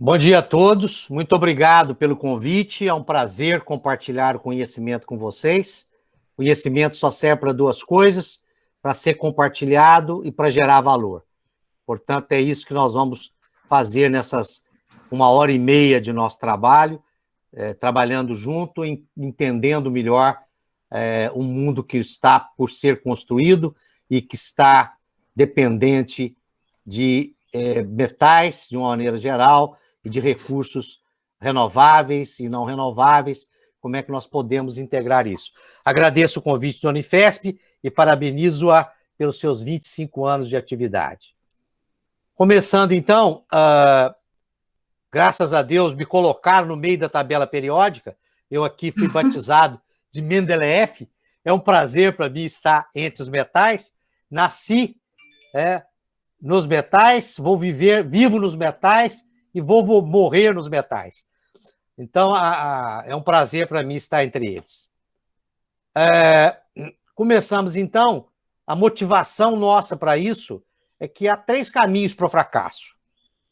Bom dia a todos, muito obrigado pelo convite, é um prazer compartilhar o conhecimento com vocês. Conhecimento só serve para duas coisas, para ser compartilhado e para gerar valor. Portanto, é isso que nós vamos fazer nessas 1h30 de nosso trabalho, trabalhando junto, entendendo melhor o mundo que está por ser construído e que está dependente de metais, de uma maneira geral, e de recursos renováveis e não renováveis, como é que nós podemos integrar isso. Agradeço o convite da Unifesp e parabenizo-a pelos seus 25 anos de atividade. Começando, então, graças a Deus, me colocaram no meio da tabela periódica, eu aqui fui batizado de Mendeleev, é um prazer para mim estar entre os metais, nasci nos metais, vivo nos metais, e vou morrer nos metais. Então, é um prazer para mim estar entre eles. Começamos, então, a motivação nossa para isso é que há 3 caminhos para o fracasso.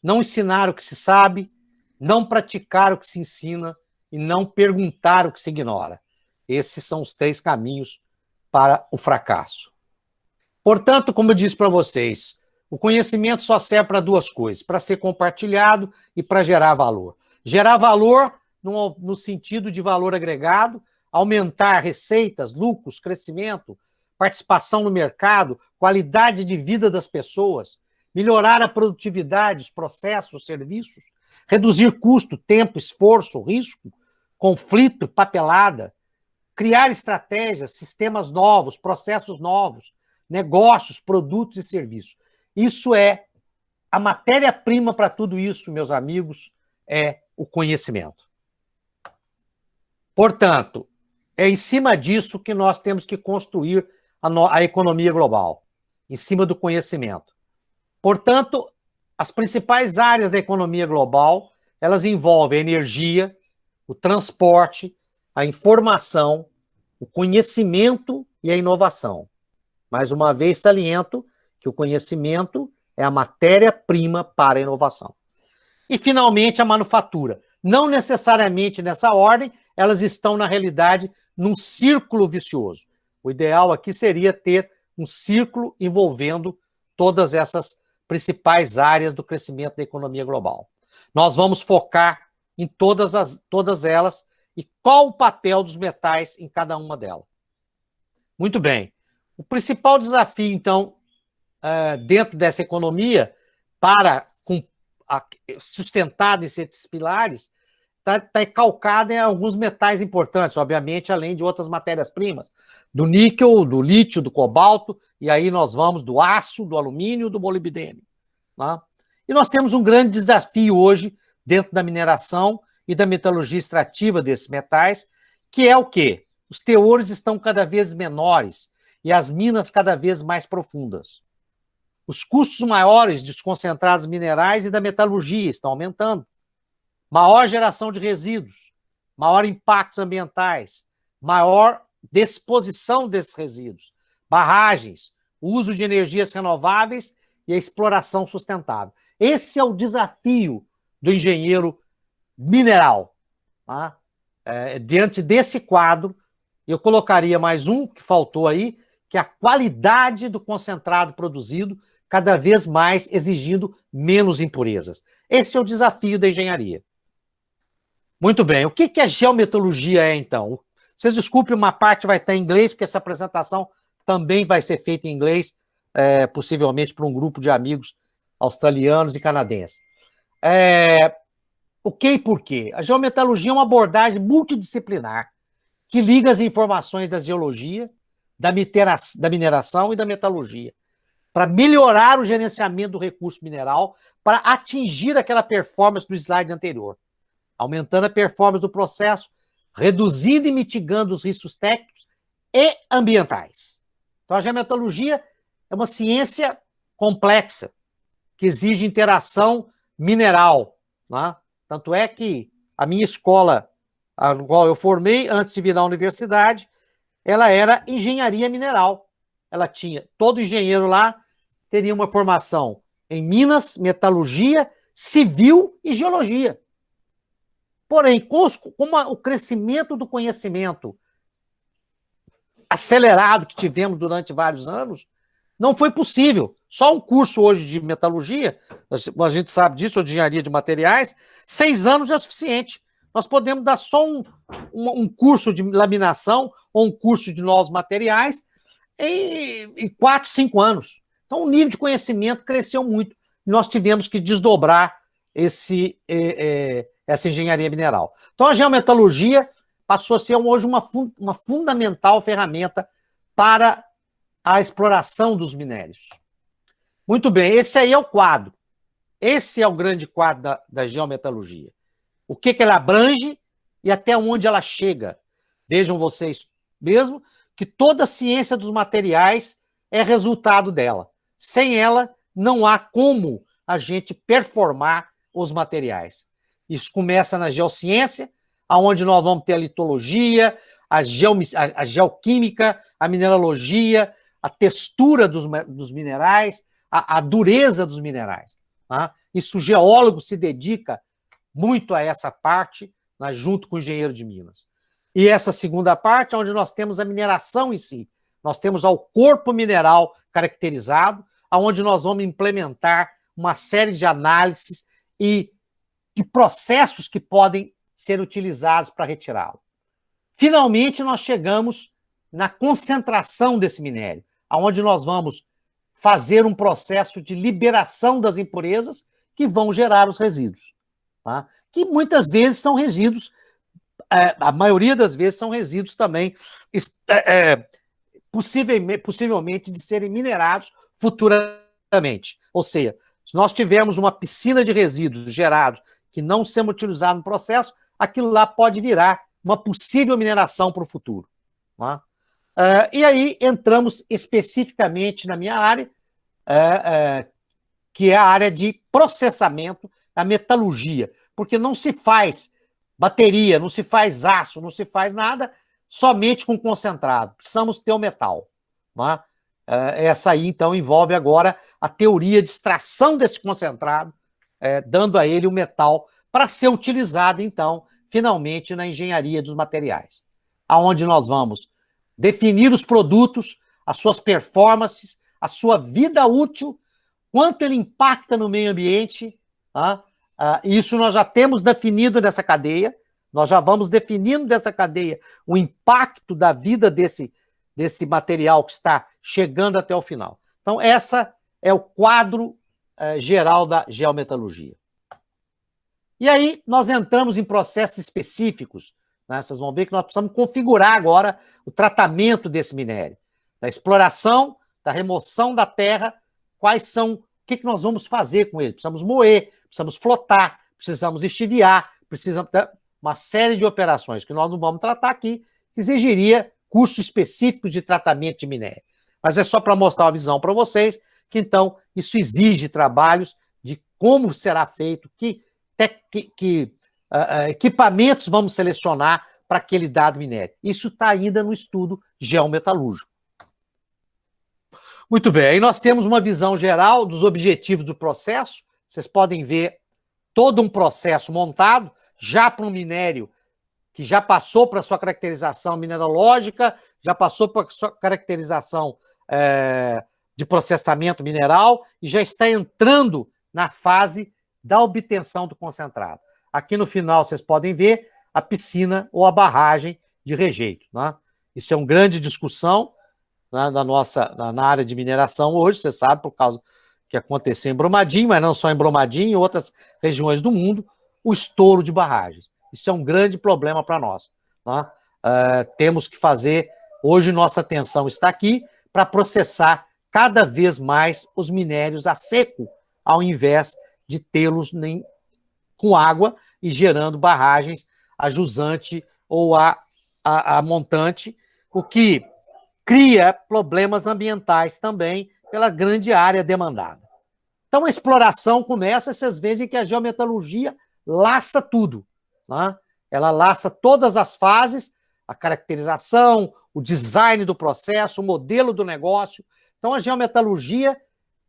Não ensinar o que se sabe, não praticar o que se ensina e não perguntar o que se ignora. Esses são os 3 caminhos para o fracasso. Portanto, como eu disse para vocês, o conhecimento só serve para 2 coisas, para ser compartilhado e para gerar valor. Gerar valor no sentido de valor agregado, aumentar receitas, lucros, crescimento, participação no mercado, qualidade de vida das pessoas, melhorar a produtividade, os processos, os serviços, reduzir custo, tempo, esforço, risco, conflito, papelada, criar estratégias, sistemas novos, processos novos, negócios, produtos e serviços. Isso é a matéria-prima para tudo isso, meus amigos, é o conhecimento. Portanto, é em cima disso que nós temos que construir a economia global, em cima do conhecimento. Portanto, as principais áreas da economia global, elas envolvem a energia, o transporte, a informação, o conhecimento e a inovação. Mais uma vez, saliento que o conhecimento é a matéria-prima para a inovação. E, finalmente, a manufatura. Não necessariamente nessa ordem, elas estão, na realidade, num círculo vicioso. O ideal aqui seria ter um círculo envolvendo todas essas principais áreas do crescimento da economia global. Nós vamos focar em todas elas e qual o papel dos metais em cada uma delas. Muito bem. O principal desafio, então, dentro dessa economia, sustentada em esses pilares, está calcada em alguns metais importantes, obviamente, além de outras matérias-primas, do níquel, do lítio, do cobalto, e aí nós vamos do aço, do alumínio, do molibdênio. Tá? E nós temos um grande desafio hoje dentro da mineração e da metalurgia extrativa desses metais, que é o quê? Os teores estão cada vez menores e as minas cada vez mais profundas. Os custos maiores dos concentrados minerais e da metalurgia estão aumentando. Maior geração de resíduos, maior impactos ambientais, maior disposição desses resíduos, barragens, uso de energias renováveis e a exploração sustentável. Esse é o desafio do engenheiro mineral. Tá? Diante desse quadro, eu colocaria mais um que faltou aí, que é a qualidade do concentrado produzido, cada vez mais exigindo menos impurezas. Esse é o desafio da engenharia. Muito bem, o que a geometalurgia é, então? Vocês desculpem, uma parte vai estar em inglês, porque essa apresentação também vai ser feita em inglês, possivelmente por um grupo de amigos australianos e canadenses. O que e por quê? A geometalurgia é uma abordagem multidisciplinar que liga as informações da geologia, da mineração e da metalurgia, para melhorar o gerenciamento do recurso mineral, para atingir aquela performance do slide anterior, aumentando a performance do processo, reduzindo e mitigando os riscos técnicos e ambientais. Então, a geometalurgia é uma ciência complexa, que exige interação mineral. Né? Tanto é que a minha escola, a qual eu formei antes de vir à universidade, ela era engenharia mineral. Ela tinha, todo engenheiro lá teria uma formação em minas, metalurgia, civil e geologia. Porém, com o crescimento do conhecimento acelerado que tivemos durante vários anos, não foi possível. Só um curso hoje de metalurgia, a gente sabe disso, ou de engenharia de materiais, 6 anos é suficiente. Nós podemos dar só um curso de laminação ou um curso de novos materiais em 4, 5 anos. Então, o nível de conhecimento cresceu muito. Nós tivemos que desdobrar essa engenharia mineral. Então, a geometalurgia passou a ser hoje uma fundamental ferramenta para a exploração dos minérios. Muito bem, esse aí é o quadro. Esse é o grande quadro da geometalurgia. O que ela abrange e até onde ela chega. Vejam vocês mesmo que toda a ciência dos materiais é resultado dela. Sem ela, não há como a gente performar os materiais. Isso começa na geociência, onde nós vamos ter a litologia, a geoquímica, a mineralogia, a textura dos minerais, a dureza dos minerais. Tá? Isso o geólogo se dedica muito a essa parte, né, junto com o engenheiro de minas. E essa segunda parte, onde nós temos a mineração em si. Nós temos o corpo mineral caracterizado, onde nós vamos implementar uma série de análises e processos que podem ser utilizados para retirá-lo. Finalmente, nós chegamos na concentração desse minério, onde nós vamos fazer um processo de liberação das impurezas que vão gerar os resíduos. Tá? Que muitas vezes são resíduos, a maioria das vezes são resíduos também possivelmente de serem minerados futuramente. Ou seja, se nós tivermos uma piscina de resíduos gerados que não sejam utilizados no processo, aquilo lá pode virar uma possível mineração para o futuro. Tá? E aí entramos especificamente na minha área, que é a área de processamento, a metalurgia, porque não se faz bateria, não se faz aço, não se faz nada somente com concentrado. Precisamos ter o metal. Tá? Essa aí, então, envolve agora a teoria de extração desse concentrado, dando a ele o metal para ser utilizado, então, finalmente, na engenharia dos materiais, aonde nós vamos definir os produtos, as suas performances, a sua vida útil, quanto ele impacta no meio ambiente. Isso nós já temos definido nessa cadeia, nós já vamos definindo dessa cadeia o impacto da vida desse material que está chegando até o final. Então, essa é o quadro geral da geometalurgia. E aí, nós entramos em processos específicos, né? Vocês vão ver que nós precisamos configurar agora o tratamento desse minério, da exploração, da remoção da terra, o que nós vamos fazer com ele? Precisamos moer, precisamos flotar, precisamos estiviar, precisamos ter uma série de operações que nós não vamos tratar aqui, que exigiria cursos específicos de tratamento de minério. Mas é só para mostrar uma visão para vocês, que então isso exige trabalhos de como será feito, que equipamentos vamos selecionar para aquele dado minério. Isso está ainda no estudo geometalúrgico. Muito bem, aí nós temos uma visão geral dos objetivos do processo. Vocês podem ver todo um processo montado, já para um minério que já passou para a sua caracterização mineralógica, já passou para a sua caracterização de processamento mineral e já está entrando na fase da obtenção do concentrado. Aqui no final vocês podem ver a piscina ou a barragem de rejeito. Né? Isso é uma grande discussão, né, na área de mineração hoje, você sabe, por causa que aconteceu em Brumadinho, mas não só em Brumadinho, em outras regiões do mundo, o estouro de barragens. Isso é um grande problema para nós. Né? Temos que fazer, hoje nossa atenção está aqui para processar cada vez mais os minérios a seco, ao invés de tê-los com água e gerando barragens a jusante ou a montante, o que cria problemas ambientais também pela grande área demandada. Então a exploração começa, vocês veem que a geometalurgia laça tudo. Né? Ela laça todas as fases, a caracterização, o design do processo, o modelo do negócio. Então a geometalurgia,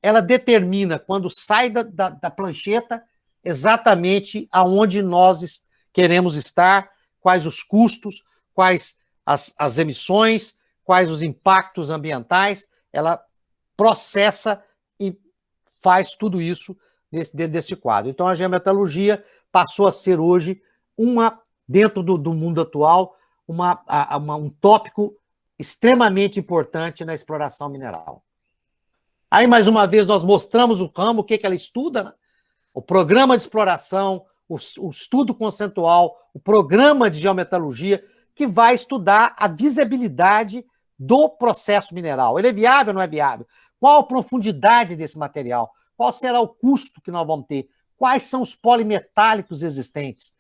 ela determina, quando sai da prancheta, exatamente aonde nós queremos estar, quais os custos, quais as emissões, quais os impactos ambientais. Ela processa e faz tudo isso dentro desse quadro. Então, a geometalurgia passou a ser hoje dentro do mundo atual, um tópico extremamente importante na exploração mineral. Aí, mais uma vez, nós mostramos o ramo, o que ela estuda, né? O programa de exploração, o estudo conceitual, o programa de geometalurgia, que vai estudar a visibilidade do processo mineral. Ele é viável ou não é viável? Qual a profundidade desse material? Qual será o custo que nós vamos ter? Quais são os polimetálicos existentes?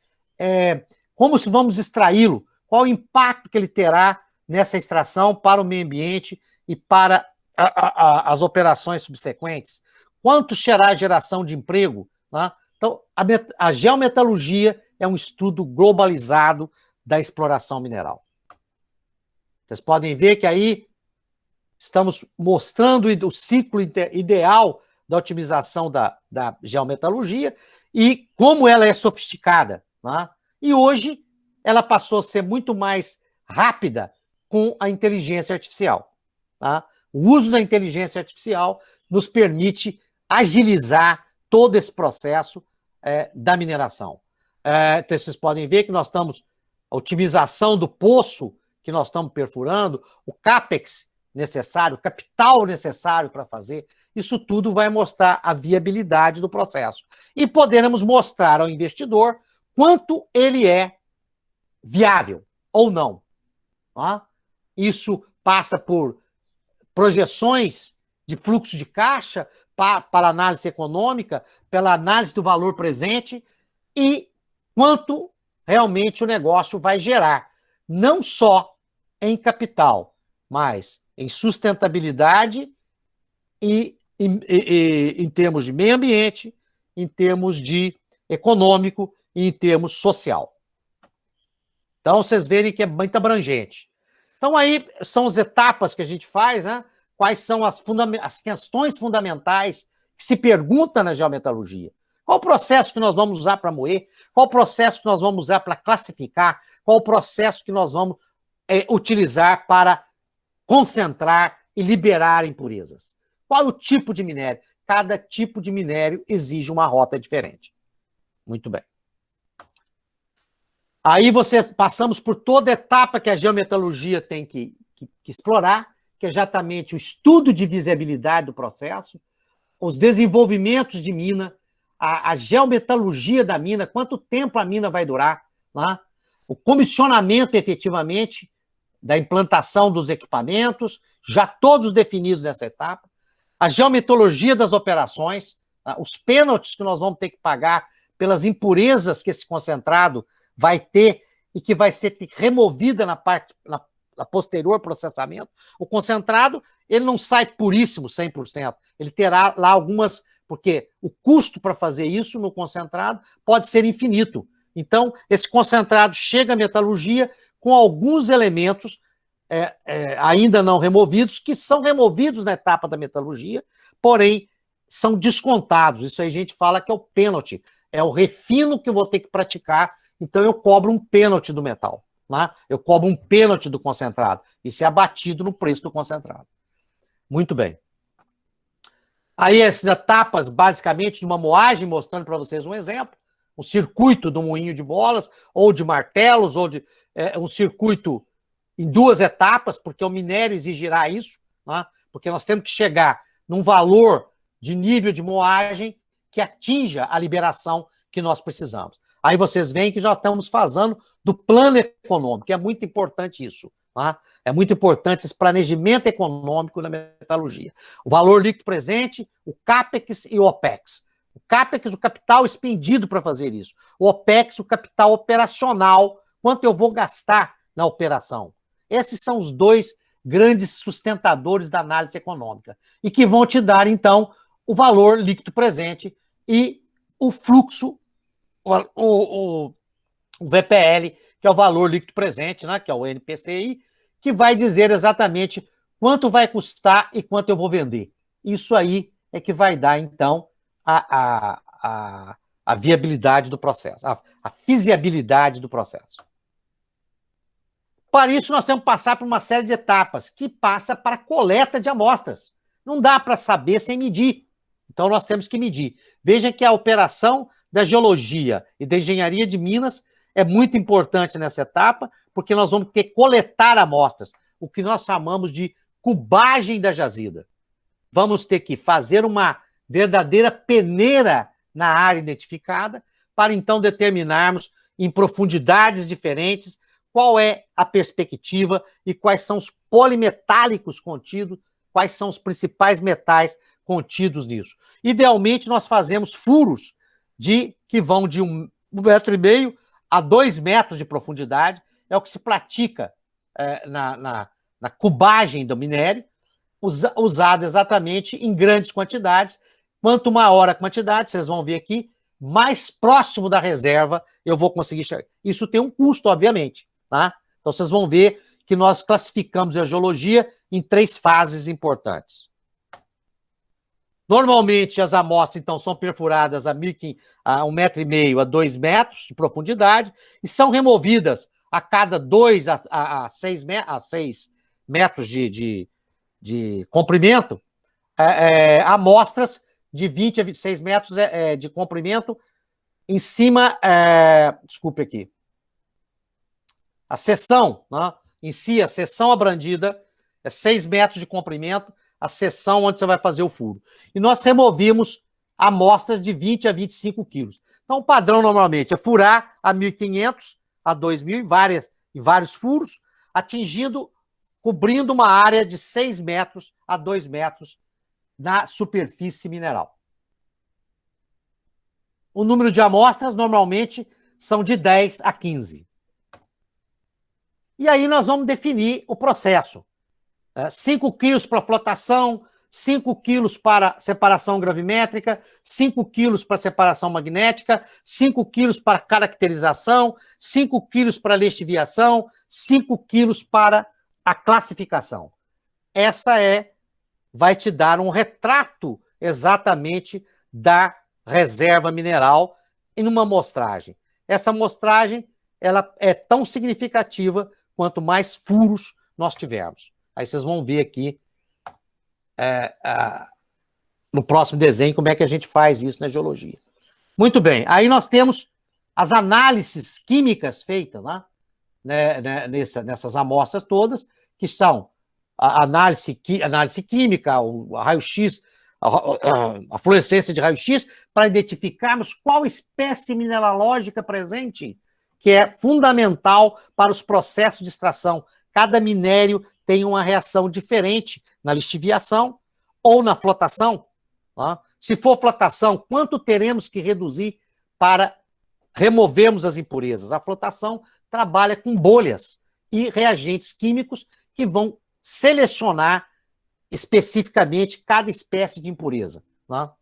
Como se vamos extraí-lo? Qual o impacto que ele terá nessa extração para o meio ambiente e para as operações subsequentes? Quanto será a geração de emprego? Né? Então, a geometalurgia é um estudo globalizado da exploração mineral. Vocês podem ver que aí estamos mostrando o ciclo ideal da otimização da geometalurgia e como ela é sofisticada. Né? E hoje ela passou a ser muito mais rápida com a inteligência artificial. Tá? O uso da inteligência artificial nos permite agilizar todo esse processo da mineração. Então, vocês podem ver que nós estamos, a otimização do poço que nós estamos perfurando, o CAPEX necessário, o capital necessário para fazer, isso tudo vai mostrar a viabilidade do processo. E poderemos mostrar ao investidor quanto ele é viável ou não. Tá? Isso passa por projeções de fluxo de caixa para análise econômica, pela análise do valor presente e quanto realmente o negócio vai gerar, não só em capital, mas em sustentabilidade e em termos de meio ambiente, em termos de econômico e em termos social. Então, vocês verem que é muito abrangente. Então, aí são as etapas que a gente faz, né? Quais são as questões fundamentais que se pergunta na geometalurgia. Qual o processo que nós vamos usar para moer? Qual o processo que nós vamos usar para classificar? Qual o processo que nós vamos utilizar para concentrar e liberar impurezas? Qual o tipo de minério? Cada tipo de minério exige uma rota diferente. Muito bem. Aí passamos por toda a etapa que a geometalurgia tem que explorar, que é exatamente o estudo de visibilidade do processo, os desenvolvimentos de mina, a geometalurgia da mina, quanto tempo a mina vai durar, né? O comissionamento efetivamente da implantação dos equipamentos, já todos definidos nessa etapa, a geometologia das operações, tá? Os pênaltis que nós vamos ter que pagar pelas impurezas que esse concentrado vai ter e que vai ser removida na posterior processamento. O concentrado, ele não sai puríssimo 100%. Ele terá lá algumas, porque o custo para fazer isso no concentrado pode ser infinito. Então, esse concentrado chega à metalurgia com alguns elementos ainda não removidos, que são removidos na etapa da metalurgia, porém, são descontados. Isso aí a gente fala que é o pênalti, é o refino que eu vou ter que praticar. Então, eu cobro um pênalti do metal. Né? Eu cobro um pênalti do concentrado. Isso é abatido no preço do concentrado. Muito bem. Aí, essas etapas, basicamente, de uma moagem, mostrando para vocês um exemplo. Um circuito do moinho de bolas, ou de martelos, ou de um circuito em 2 etapas, porque o minério exigirá isso, né? Porque nós temos que chegar num valor de nível de moagem que atinja a liberação que nós precisamos. Aí vocês veem que já estamos fazendo do plano econômico, é muito importante isso. Tá? É muito importante esse planejamento econômico na metalurgia. O valor líquido presente, o CAPEX e o OPEX. O CAPEX, o capital expendido para fazer isso. O OPEX, o capital operacional, quanto eu vou gastar na operação. Esses são os 2 grandes sustentadores da análise econômica e que vão te dar, então, o valor líquido presente e o fluxo, o VPL, que é o valor líquido presente, né, que é o NPCI, que vai dizer exatamente quanto vai custar e quanto eu vou vender. Isso aí é que vai dar, então, a a viabilidade do processo, a fizibilidade do processo. Para isso, nós temos que passar por uma série de etapas, que passa para a coleta de amostras. Não dá para saber sem medir. Então, nós temos que medir. Veja que a operação da geologia e da engenharia de minas é muito importante nessa etapa, porque nós vamos ter que coletar amostras, o que nós chamamos de cubagem da jazida. Vamos ter que fazer uma verdadeira peneira na área identificada, para então determinarmos em profundidades diferentes qual é a perspectiva e quais são os polimetálicos contidos, quais são os principais metais contidos nisso. Idealmente, nós fazemos furos que vão de 1,5 metro a 2 metros de profundidade, é o que se pratica na cubagem do minério, usado exatamente em grandes quantidades. Quanto maior a quantidade, vocês vão ver aqui, mais próximo da reserva eu vou conseguir chegar. Isso tem um custo, obviamente, tá? Então, vocês vão ver que nós classificamos a geologia em 3 fases importantes. Normalmente, as amostras, então, são perfuradas a 1,5 metro a 2 metros de profundidade e são removidas a cada 2 a 6 metros de comprimento, amostras de 20 a 26 metros de comprimento em cima, desculpe aqui, a seção, né, em si, a seção abrandida é 6 metros de comprimento, a seção onde você vai fazer o furo. E nós removimos amostras de 20 a 25 quilos. Então, o padrão normalmente é furar a 1.500 a 2.000 em vários furos, cobrindo uma área de 6 metros a 2 metros na superfície mineral. O número de amostras normalmente são de 10 a 15. E aí nós vamos definir o processo. 5 quilos para flotação, 5 quilos para separação gravimétrica, 5 quilos para separação magnética, 5 quilos para caracterização, 5 quilos para lixiviação, 5 quilos para a classificação. Essa vai te dar um retrato exatamente da reserva mineral em uma amostragem. Essa amostragem ela é tão significativa quanto mais furos nós tivermos. Aí vocês vão ver aqui no próximo desenho como é que a gente faz isso na geologia. Muito bem, aí nós temos as análises químicas feitas nessas amostras todas, que são a análise química, o raio-x, a fluorescência de raio-x, para identificarmos qual espécie mineralógica presente, que é fundamental para os processos de extração. Cada minério tem uma reação diferente na lixiviação ou na flotação. Tá? Se for flotação, quanto teremos que reduzir para removermos as impurezas? A flotação trabalha com bolhas e reagentes químicos que vão selecionar especificamente cada espécie de impureza. Tá?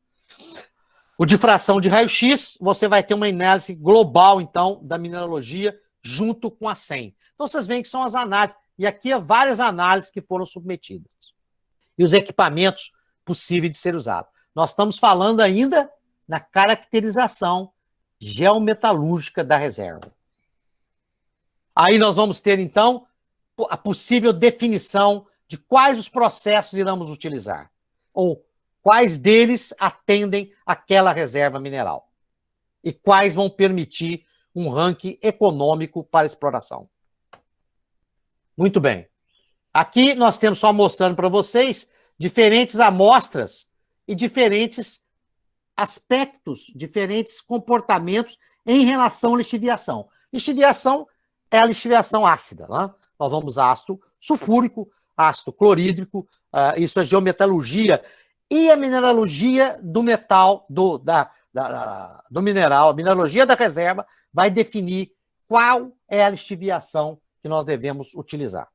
O difração de raio-x, você vai ter uma análise global, então, da mineralogia junto com a SEM. Então, vocês veem que são as análises. E aqui há várias análises que foram submetidas. E os equipamentos possíveis de ser usados. Nós estamos falando ainda na caracterização geometalúrgica da reserva. Aí nós vamos ter, então, a possível definição de quais os processos iremos utilizar. Ou quais deles atendem àquela reserva mineral. E quais vão permitir um ranking econômico para exploração. Muito bem. Aqui nós temos só mostrando para vocês diferentes amostras e diferentes aspectos, diferentes comportamentos em relação à lixiviação. Lixiviação é a lixiviação ácida. Né? Nós vamos usar ácido sulfúrico, ácido clorídrico, isso é geometalurgia e a mineralogia do metal, do mineral, a mineralogia da reserva vai definir qual é a lixiviação que nós devemos utilizar.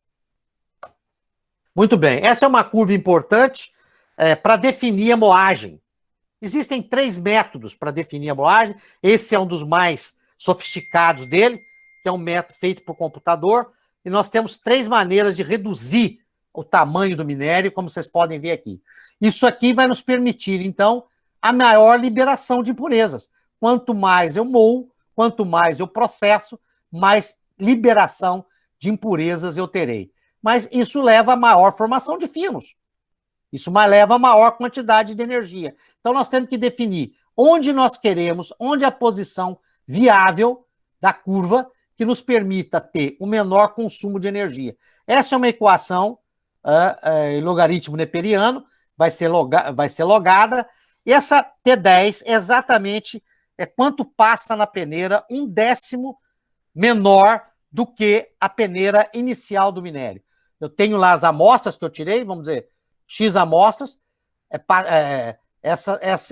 Muito bem, essa é uma curva importante para definir a moagem. Existem 3 métodos para definir a moagem, esse é um dos mais sofisticados dele, que é um método feito por computador, e nós temos 3 maneiras de reduzir o tamanho do minério, como vocês podem ver aqui. Isso aqui vai nos permitir, então, a maior liberação de impurezas. quanto mais eu moo, quanto mais eu processo, mais liberação de impurezas eu terei. Mas isso leva a maior formação de finos. Isso leva a maior quantidade de energia. Então, nós temos que definir onde nós queremos, onde a posição viável da curva que nos permita ter o menor consumo de energia. Essa é uma equação em logaritmo neperiano, vai ser logada. E essa T10 exatamente é quanto passa na peneira, 1/10 menor do que a peneira inicial do minério. Eu tenho lá as amostras que eu tirei, vamos dizer, X amostras.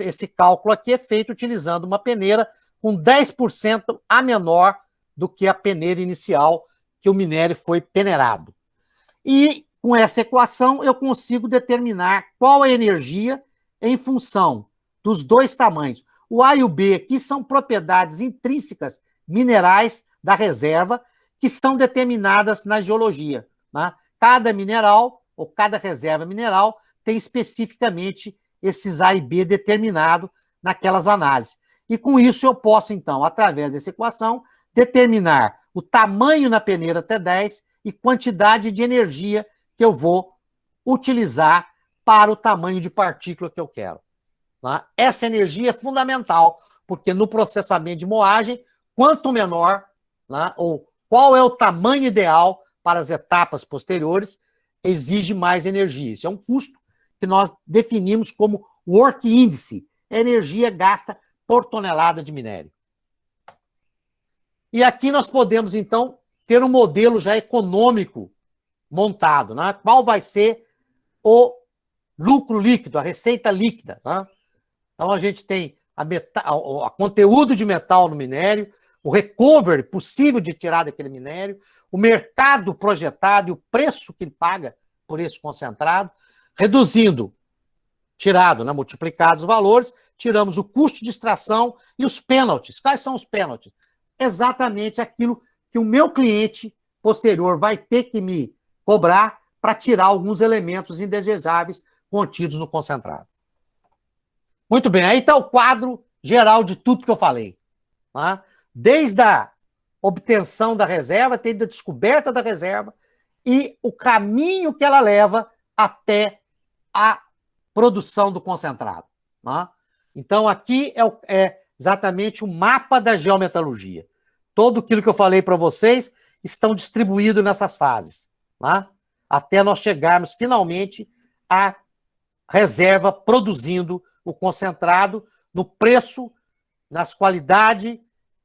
Esse cálculo aqui é feito utilizando uma peneira com 10% a menor do que a peneira inicial que o minério foi peneirado. E com essa equação eu consigo determinar qual a energia em função dos dois tamanhos. O A e o B aqui são propriedades intrínsecas minerais da reserva que são determinadas na geologia, né? Cada mineral ou cada reserva mineral tem especificamente esses A e B determinado naquelas análises. E com isso eu posso, então, através dessa equação, determinar o tamanho na peneira T10 e quantidade de energia que eu vou utilizar para o tamanho de partícula que eu quero. Tá? Essa energia é fundamental, porque no processamento de moagem, quanto menor, né, ou qual é o tamanho ideal para as etapas posteriores, exige mais energia. Isso é um custo que nós definimos como work índice, energia gasta por tonelada de minério. E aqui nós podemos, então, ter um modelo já econômico montado, né? Qual vai ser o lucro líquido, a receita líquida. Né? Então, a gente tem a conteúdo de metal no minério, o recovery possível de tirar daquele minério, o mercado projetado e o preço que ele paga por esse concentrado, reduzindo, tirado, né, multiplicado os valores, tiramos o custo de extração e os pênaltis. Quais são os pênaltis? Exatamente aquilo que o meu cliente posterior vai ter que me cobrar para tirar alguns elementos indesejáveis contidos no concentrado. Muito bem, aí está o quadro geral de tudo que eu falei. Tá? Desde a obtenção da reserva, desde a descoberta da reserva e o caminho que ela leva até a produção do concentrado. Tá? Então, aqui é exatamente o mapa da geometalurgia. Tudo aquilo que eu falei para vocês estão distribuídos nessas fases, tá? Até nós chegarmos finalmente à reserva produzindo o concentrado no preço, nas qualidades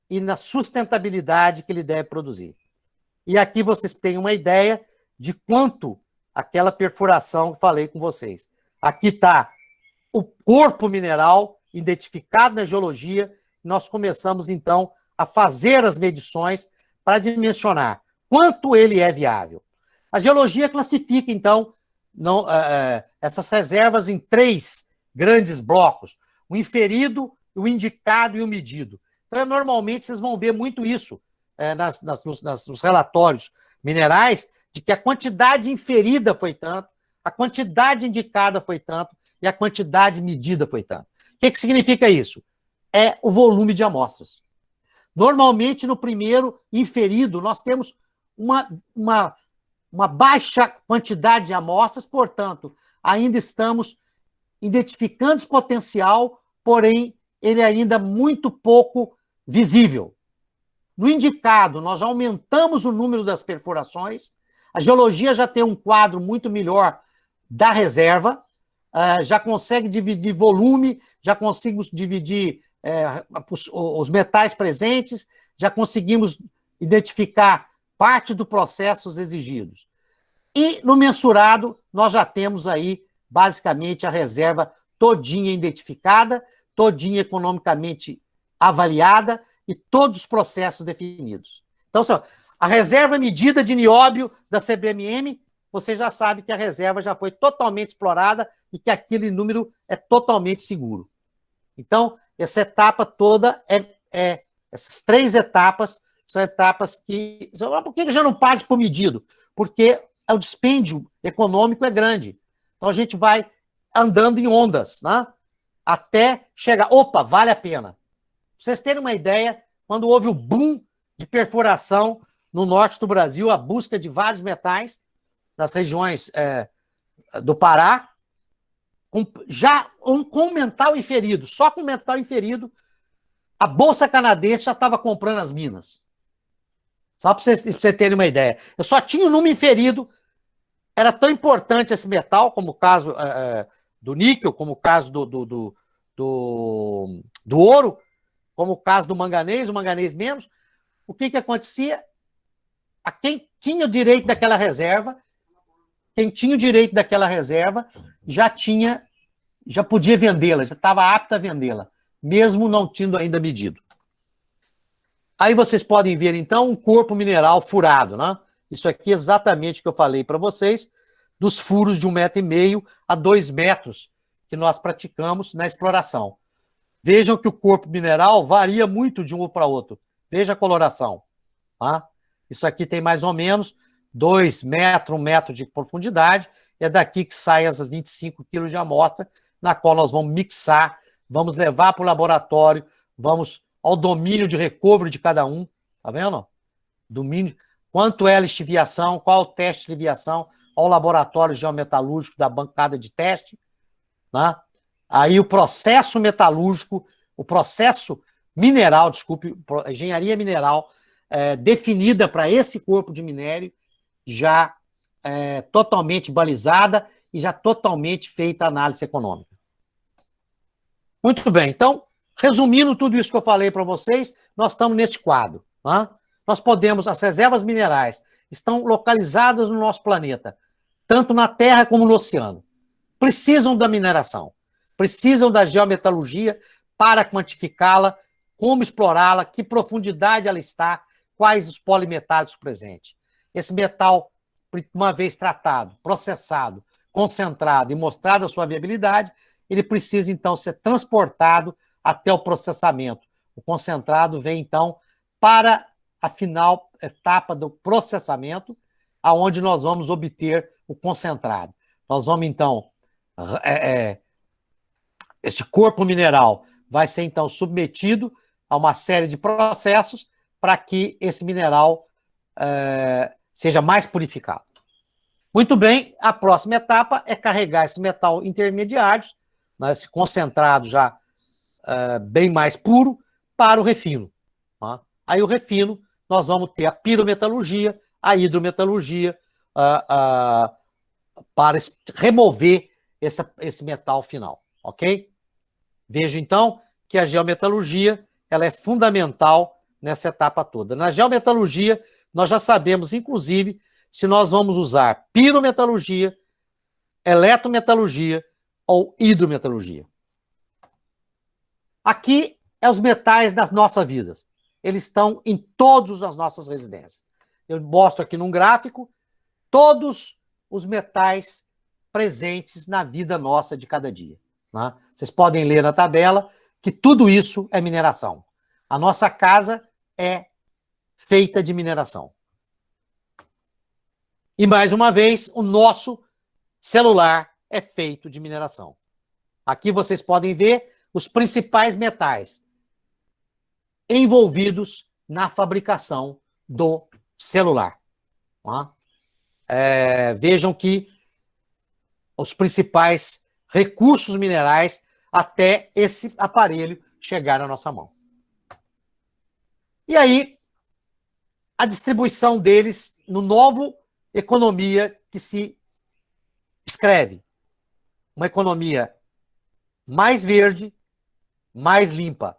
e na sustentabilidade que ele deve produzir. E aqui vocês têm uma ideia de quanto aquela perfuração que falei com vocês. Aqui está o corpo mineral identificado na geologia. Nós começamos, então, a fazer as medições para dimensionar quanto ele é viável. A geologia classifica, então, essas reservas em 3 grandes blocos: o inferido, o indicado e o medido. Então, normalmente, vocês vão ver muito isso nos relatórios minerais, de que a quantidade inferida foi tanto, a quantidade indicada foi tanto e a quantidade medida foi tanto. O que significa isso? É o volume de amostras. Normalmente, no primeiro inferido, nós temos uma baixa quantidade de amostras, portanto, ainda estamos identificando esse potencial, porém, ele é ainda muito pouco visível. No indicado, nós já aumentamos o número das perfurações, a geologia já tem um quadro muito melhor da reserva, já consegue dividir volume, já conseguimos dividir os metais presentes, já conseguimos identificar parte dos processos exigidos. E no mensurado, nós já temos aí, basicamente, a reserva todinha identificada, todinha economicamente avaliada e todos os processos definidos. Então, a reserva medida de nióbio da CBMM, você já sabe que a reserva já foi totalmente explorada e que aquele número é totalmente seguro. Então, essa etapa toda essas 3 etapas são etapas que... Por que já não parte por medido? Porque o dispêndio econômico é grande. Então, a gente vai andando em ondas, né? Até chegar... Opa, vale a pena. vocês terem uma ideia, quando houve o boom de perfuração no norte do Brasil, a busca de vários metais nas regiões do Pará, com metal inferido, só com metal inferido, a Bolsa Canadense já estava comprando as minas. Só para vocês terem uma ideia. Eu só tinha o número inferido, era tão importante esse metal, como o caso do níquel, como o caso do ouro, como o caso do manganês, o manganês menos. O que acontecia? A quem tinha o direito daquela reserva, já podia vendê-la, já estava apta a vendê-la, mesmo não tendo ainda medido. Aí vocês podem ver, então, um corpo mineral furado, né? Isso aqui é exatamente o que eu falei para vocês, dos furos de 1,5 metro a 2 metros que nós praticamos na exploração. Vejam que o corpo mineral varia muito de um para outro. Veja a coloração. Tá? Isso aqui tem mais ou menos 2 metros, 1 metro de profundidade. É daqui que saem as 25 quilos de amostra, na qual nós vamos mixar, vamos levar para o laboratório, vamos ao domínio de recovery de cada um. Tá vendo? Domínio. Quanto é a lixiviação, qual o teste de lixiviação, ao laboratório geometalúrgico da bancada de teste. Né? Aí o processo metalúrgico, o processo mineral, desculpe, engenharia mineral, definida para esse corpo de minério, já totalmente balizada e já totalmente feita a análise econômica. Muito bem, então, resumindo tudo isso que eu falei para vocês, nós estamos neste quadro. Né? As reservas minerais estão localizadas no nosso planeta, tanto na Terra como no oceano. Precisam da mineração, precisam da geometalurgia para quantificá-la, como explorá-la, que profundidade ela está, quais os polimetálicos presentes. Esse metal, uma vez tratado, processado, concentrado e mostrado a sua viabilidade, ele precisa, então, ser transportado até o processamento. O concentrado vem, então, para a final etapa do processamento, aonde nós vamos obter o concentrado. Nós vamos, então, esse corpo mineral vai ser, então, submetido a uma série de processos para que esse mineral seja mais purificado. Muito bem, a próxima etapa é carregar esse metal intermediários, né, esse concentrado já bem mais puro, para o refino. Tá? Aí o refino, nós vamos ter a pirometalurgia, a hidrometalurgia, para remover esse metal final, ok? Vejo, então, que a geometalurgia ela é fundamental nessa etapa toda. Na geometalurgia, nós já sabemos, inclusive, se nós vamos usar pirometalurgia, eletrometalurgia ou hidrometalurgia. Aqui é os metais das nossas vidas. Eles estão em todas as nossas residências. Eu mostro aqui num gráfico todos os metais presentes na vida nossa de cada dia. Né? Vocês podem ler na tabela que tudo isso é mineração. A nossa casa é feita de mineração. E, mais uma vez, o nosso celular é feito de mineração. Aqui vocês podem ver os principais metais envolvidos na fabricação do celular. Tá? Vejam que os principais recursos minerais até esse aparelho chegar na nossa mão. E aí, a distribuição deles no novo economia que se escreve. Uma economia mais verde, mais limpa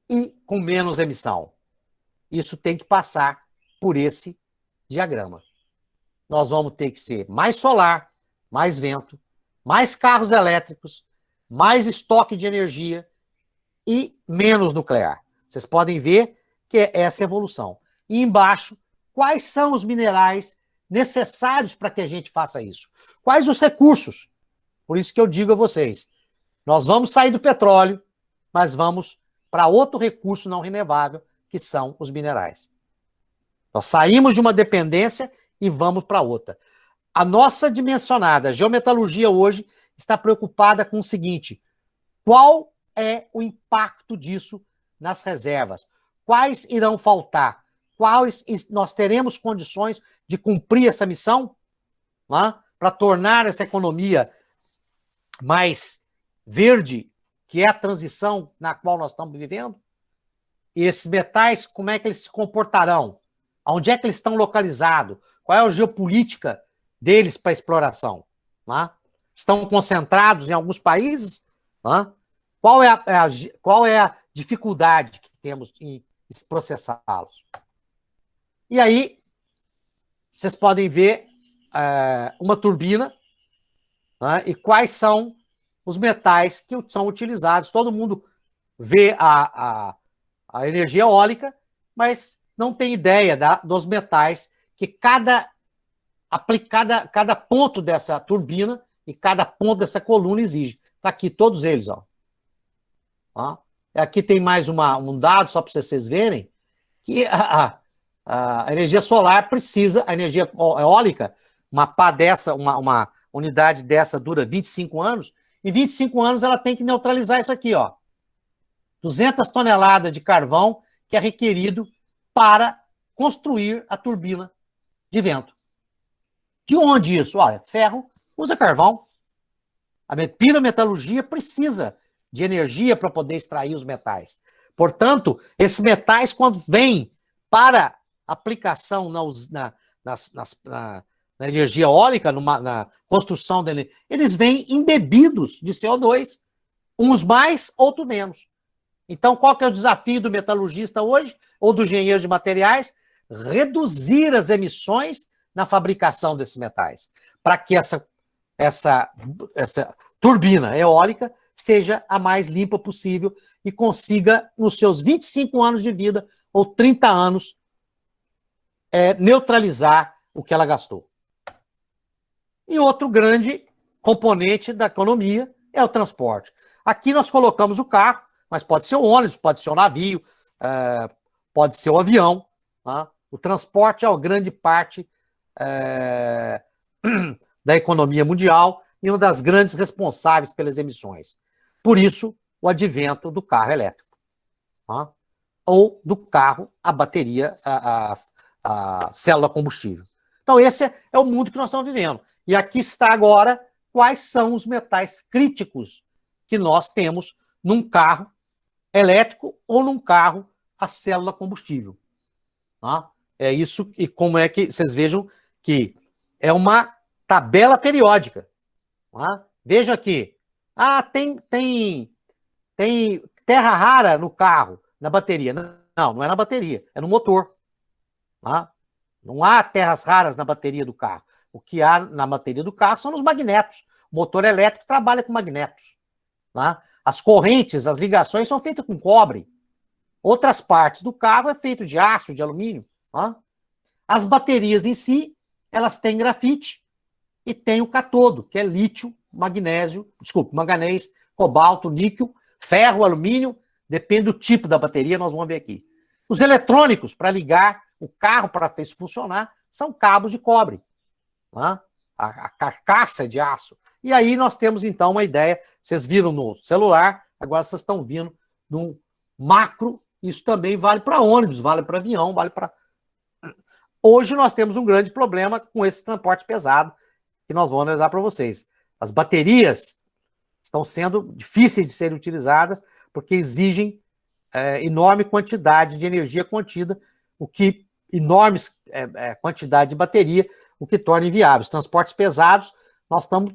e com menos emissão. Isso tem que passar por esse diagrama. Nós vamos ter que ser mais solar, mais vento, mais carros elétricos, mais estoque de energia e menos nuclear. Vocês podem ver que é essa evolução. E embaixo, quais são os minerais necessários para que a gente faça isso? Quais os recursos? Por isso que eu digo a vocês, nós vamos sair do petróleo, mas vamos para outro recurso não renovável, que são os minerais. Nós saímos de uma dependência e vamos para outra. A nossa dimensionada geometalurgia hoje está preocupada com o seguinte: qual é o impacto disso nas reservas? Quais irão faltar? Quais nós teremos condições de cumprir essa missão, né, para tornar essa economia mais verde, que é a transição na qual nós estamos vivendo? E esses metais, como é que eles se comportarão? Onde é que eles estão localizados? Qual é a geopolítica deles para exploração? Né? Estão concentrados em alguns países? Né? Qual é a dificuldade que temos em processá-los? E aí, vocês podem ver uma turbina, né, e quais são os metais que são utilizados. Todo mundo vê a energia eólica, mas não tem ideia dos metais que cada ponto dessa turbina e cada ponto dessa coluna exige. Está aqui todos eles. Ó. Aqui tem mais um dado, só para vocês verem, que a energia solar precisa, a energia eólica, uma pá dessa, uma unidade dessa dura 25 anos, em 25 anos ela tem que neutralizar isso aqui, ó. 200 toneladas de carvão que é requerido para construir a turbina de vento. De onde isso? Olha, ferro usa carvão. A pirometalurgia precisa de energia para poder extrair os metais. Portanto, esses metais, quando vêm para aplicação na energia eólica, na construção dele, eles vêm embebidos de CO2, uns mais, outros menos. Então, qual que é o desafio do metalurgista hoje, ou do engenheiro de materiais? Reduzir as emissões na fabricação desses metais, para que essa turbina eólica seja a mais limpa possível e consiga, nos seus 25 anos de vida, ou 30 anos, neutralizar o que ela gastou. E outro grande componente da economia é o transporte. Aqui nós colocamos o carro, mas pode ser o ônibus, pode ser o navio, pode ser o avião. Tá? O transporte é uma grande parte da economia mundial e uma das grandes responsáveis pelas emissões. Por isso, o advento do carro elétrico. Tá? Ou do carro a bateria, a célula combustível. Então, esse é o mundo que nós estamos vivendo. E aqui está agora quais são os metais críticos que nós temos num carro elétrico ou num carro a célula combustível. Tá? É isso, e como é que vocês vejam que é uma tabela periódica. Tá? Veja aqui. Tem terra rara no carro, na bateria. Não é na bateria, é no motor. Tá? Não há terras raras na bateria do carro. O que há na bateria do carro são os magnetos. O motor elétrico trabalha com magnetos. Tá? As correntes, as ligações são feitas com cobre. Outras partes do carro é feito de aço, de alumínio. Tá? As baterias em si, elas têm grafite e tem o catodo, que é lítio, manganês, cobalto, níquel, ferro, alumínio, depende do tipo da bateria, nós vamos ver aqui. Os eletrônicos, para ligar o carro para isso funcionar, são cabos de cobre. Tá? A carcaça de aço. E aí nós temos, então, uma ideia. Vocês viram no celular, agora vocês estão vindo num macro. Isso também vale para ônibus, vale para avião, vale para... Hoje nós temos um grande problema com esse transporte pesado, que nós vamos analisar para vocês. As baterias estão sendo difíceis de serem utilizadas, porque exigem enorme quantidade de energia contida, enorme quantidade de bateria, o que torna inviável. Os transportes pesados, nós estamos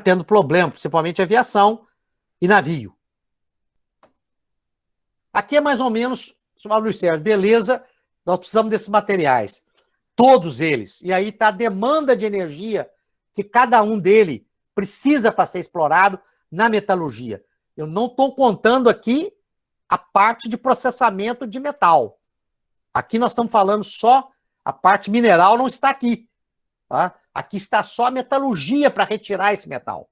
tendo problema, principalmente aviação e navio. Aqui é mais ou menos, Luiz Sérgio, beleza, nós precisamos desses materiais. Todos eles. E aí está a demanda de energia que cada um deles precisa para ser explorado na metalurgia. Eu não estou contando aqui a parte de processamento de metal. Aqui nós estamos falando só, a parte mineral não está aqui. Tá? Aqui está só a metalurgia para retirar esse metal.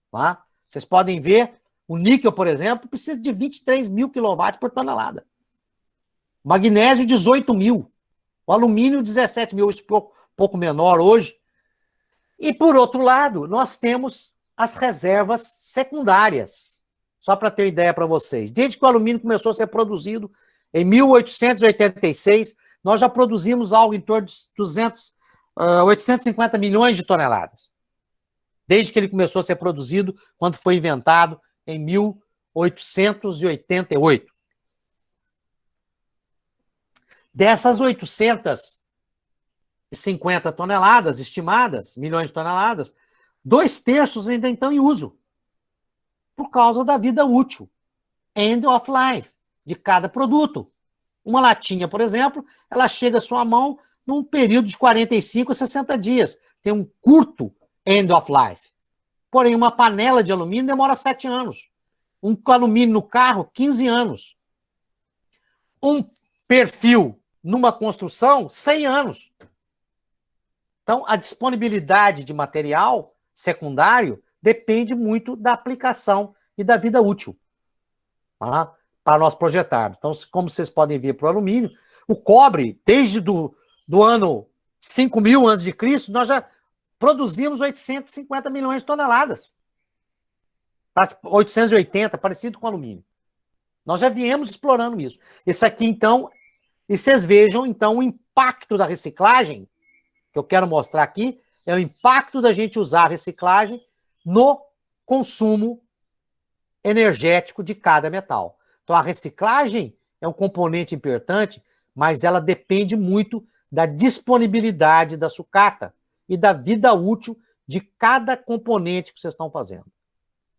Tá? Vocês podem ver, o níquel, por exemplo, precisa de 23 mil kW por tonelada. O magnésio, 18 mil. O alumínio, 17 mil, isso pouco menor hoje. E, por outro lado, nós temos as reservas secundárias. só para ter ideia para vocês. Desde que o alumínio começou a ser produzido, em 1886, nós já produzimos algo em torno de 850 milhões de toneladas. Desde que ele começou a ser produzido, quando foi inventado em 1888. Dessas 850 toneladas estimadas, milhões de toneladas, 2/3 ainda estão em uso, por causa da vida útil, end of life, de cada produto. Uma latinha, por exemplo, ela chega à sua mão num período de 45 a 60 dias. Tem um curto end of life. Porém, uma panela de alumínio demora 7 anos. Um alumínio no carro, 15 anos. Um perfil numa construção, 100 anos. Então, a disponibilidade de material secundário depende muito da aplicação e da vida útil, tá? Para nós projetarmos. Então, como vocês podem ver para o alumínio, o cobre, desde do ano 5.000 a.C., nós já produzimos 850 milhões de toneladas. 880, parecido com alumínio. Nós já viemos explorando isso. Esse aqui, então, e vocês vejam, então, o impacto da reciclagem, que eu quero mostrar aqui, é o impacto da gente usar a reciclagem no consumo energético de cada metal. Então, a reciclagem é um componente importante, mas ela depende muito da disponibilidade da sucata e da vida útil de cada componente que vocês estão fazendo.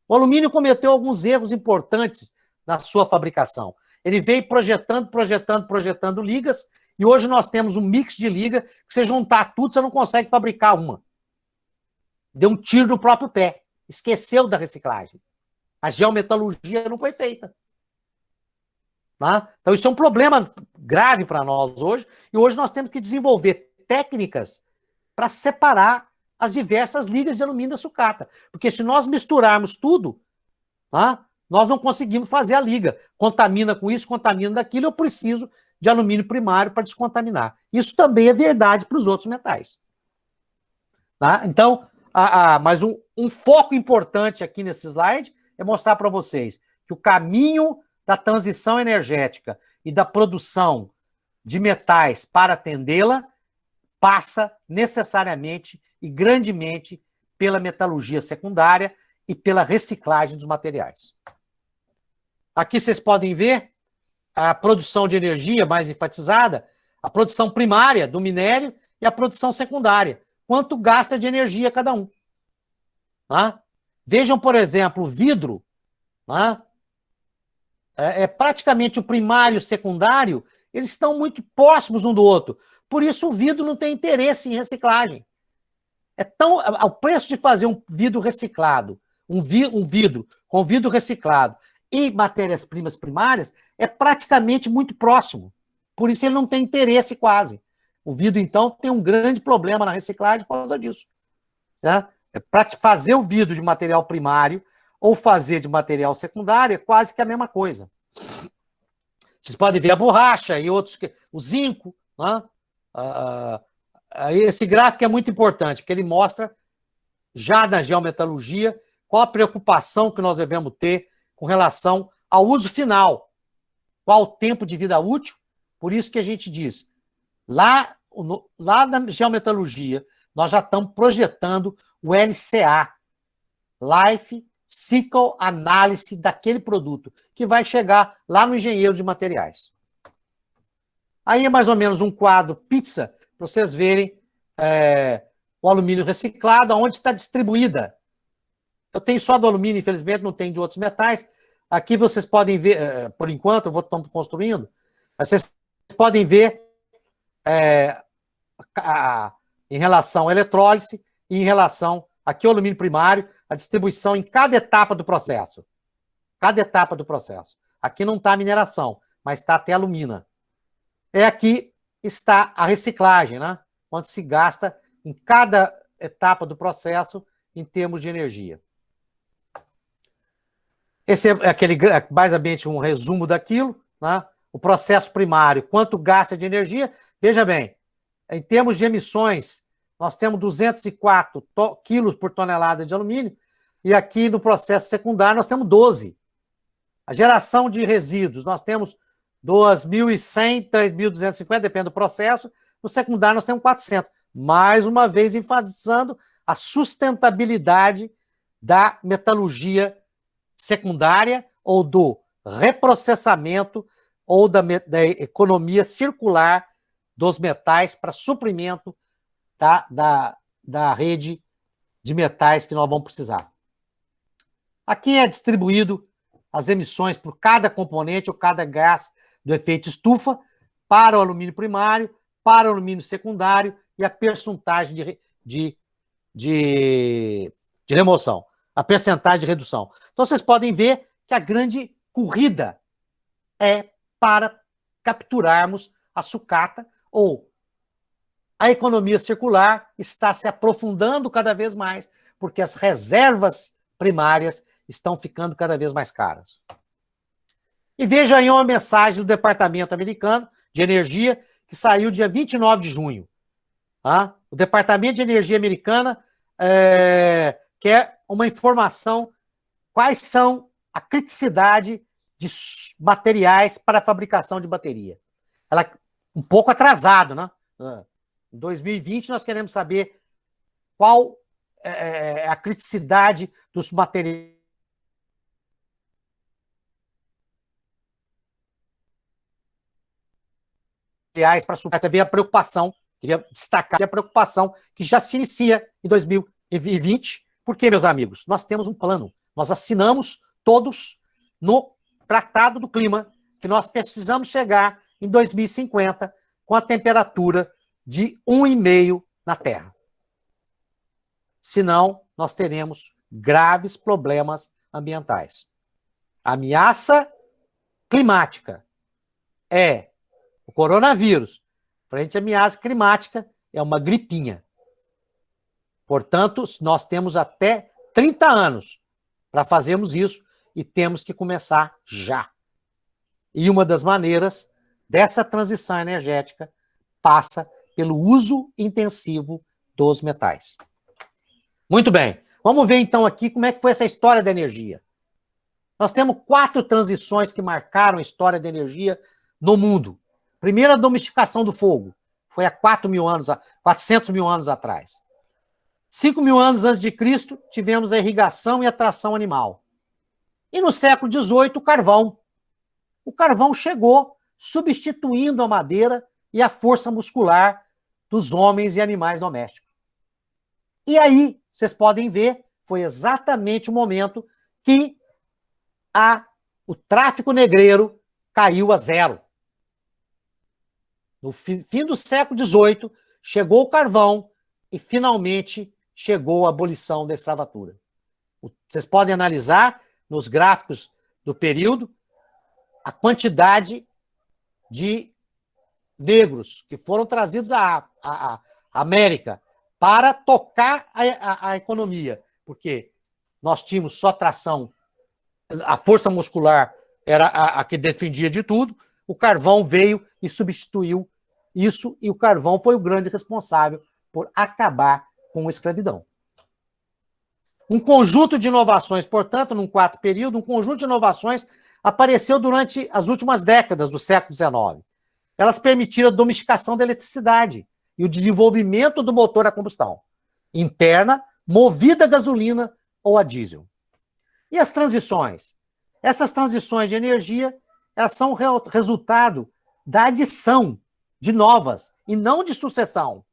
O alumínio cometeu alguns erros importantes na sua fabricação. Ele veio projetando ligas, e hoje nós temos um mix de liga que você juntar tudo, você não consegue fabricar uma. Deu um tiro no próprio pé. Esqueceu da reciclagem. A geometalurgia não foi feita. Tá? Então, isso é um problema grave para nós hoje, e hoje nós temos que desenvolver técnicas para separar as diversas ligas de alumínio da sucata. Porque se nós misturarmos tudo, tá, nós não conseguimos fazer a liga. Contamina com isso, contamina daquilo, eu preciso de alumínio primário para descontaminar. Isso também é verdade para os outros metais. Tá? Então, mas um foco importante aqui nesse slide é mostrar para vocês que o caminho da transição energética e da produção de metais para atendê-la passa necessariamente e grandemente pela metalurgia secundária e pela reciclagem dos materiais. Aqui vocês podem ver a produção de energia mais enfatizada, a produção primária do minério e a produção secundária. Quanto gasta de energia cada um. Tá? Vejam, por exemplo, o vidro. Tá? É praticamente o primário e o secundário, eles estão muito próximos um do outro. Por isso o vidro não tem interesse em reciclagem. O preço de fazer um vidro reciclado, um vidro com vidro reciclado e matérias-primas primárias é praticamente muito próximo. Por isso ele não tem interesse quase. O vidro, então, tem um grande problema na reciclagem por causa disso. Tá? Para fazer o vidro de material primário ou fazer de material secundário é quase que a mesma coisa. Vocês podem ver a borracha e outros, o zinco. Né? Esse gráfico é muito importante, porque ele mostra, já na geometalurgia, qual a preocupação que nós devemos ter com relação ao uso final, qual o tempo de vida útil. Por isso que a gente diz, lá na geometalurgia, nós já estamos projetando o LCA, Life Cycle Analysis daquele produto, que vai chegar lá no engenheiro de materiais. Aí é mais ou menos um quadro pizza, para vocês verem o alumínio reciclado, onde está distribuída. Eu tenho só do alumínio, infelizmente, não tenho de outros metais. Aqui vocês podem ver, por enquanto, eu vou estar construindo, mas vocês podem ver em relação à eletrólise e em relação, aqui o alumínio primário, a distribuição em cada etapa do processo. Cada etapa do processo. Aqui não está a mineração, mas está até a alumina. Aqui está a reciclagem, né? Onde se gasta em cada etapa do processo em termos de energia. Esse é basicamente um resumo daquilo, né? O processo primário, quanto gasta de energia. Veja bem, em termos de emissões, nós temos 204 quilos por tonelada de alumínio, e aqui no processo secundário nós temos 12. A geração de resíduos, nós temos 2.100, 3.250, depende do processo. No secundário, nós temos 400. Mais uma vez, enfatizando a sustentabilidade da metalurgia secundária ou do reprocessamento ou da economia circular dos metais para suprimento da rede de metais que nós vamos precisar. Aqui é distribuído as emissões por cada componente ou cada gás do efeito estufa para o alumínio primário, para o alumínio secundário e a percentagem de remoção, a percentagem de redução. Então, vocês podem ver que a grande corrida é para capturarmos a sucata, ou a economia circular está se aprofundando cada vez mais, porque as reservas primárias estão ficando cada vez mais caras. E veja aí uma mensagem do Departamento Americano de Energia, que saiu dia 29 de junho. O Departamento de Energia americana quer uma informação, quais são a criticidade de materiais para a fabricação de bateria. Ela é um pouco atrasado, né? Em 2020, nós queremos saber qual é a criticidade dos materiais para ver a preocupação, queria destacar a preocupação que já se inicia em 2020, porque, meus amigos, nós temos um plano, nós assinamos todos no Tratado do Clima, que nós precisamos chegar em 2050 com a temperatura de 1,5 na Terra. Senão, nós teremos graves problemas ambientais. A ameaça climática é o coronavírus. Frente à ameaça climática, é uma gripinha. Portanto, nós temos até 30 anos para fazermos isso e temos que começar já. E uma das maneiras dessa transição energética passa pelo uso intensivo dos metais. Muito bem. Vamos ver então aqui como é que foi essa história da energia. Nós temos 4 transições que marcaram a história da energia no mundo. Primeira, a domesticação do fogo. Foi há 400 mil anos atrás. 5 mil anos antes de Cristo, tivemos a irrigação e a tração animal. E no século XVIII, o carvão. O carvão chegou substituindo a madeira e a força muscular dos homens e animais domésticos. E aí, vocês podem ver, foi exatamente o momento que o tráfico negreiro caiu a zero. No fim do século XVIII, chegou o carvão e, finalmente, chegou a abolição da escravatura. Vocês podem analisar nos gráficos do período a quantidade de negros que foram trazidos à América para tocar a economia, porque nós tínhamos só tração, a força muscular era a que defendia de tudo, o carvão veio e substituiu isso, e o carvão foi o grande responsável por acabar com a escravidão. Um conjunto de inovações, portanto, num quarto período, um conjunto de inovações apareceu durante as últimas décadas do século XIX. Elas permitiram a domesticação da eletricidade e o desenvolvimento do motor a combustão interna, movida a gasolina ou a diesel. E as transições? Essas transições de energia, elas são resultado da adição de novas e não de sucessão.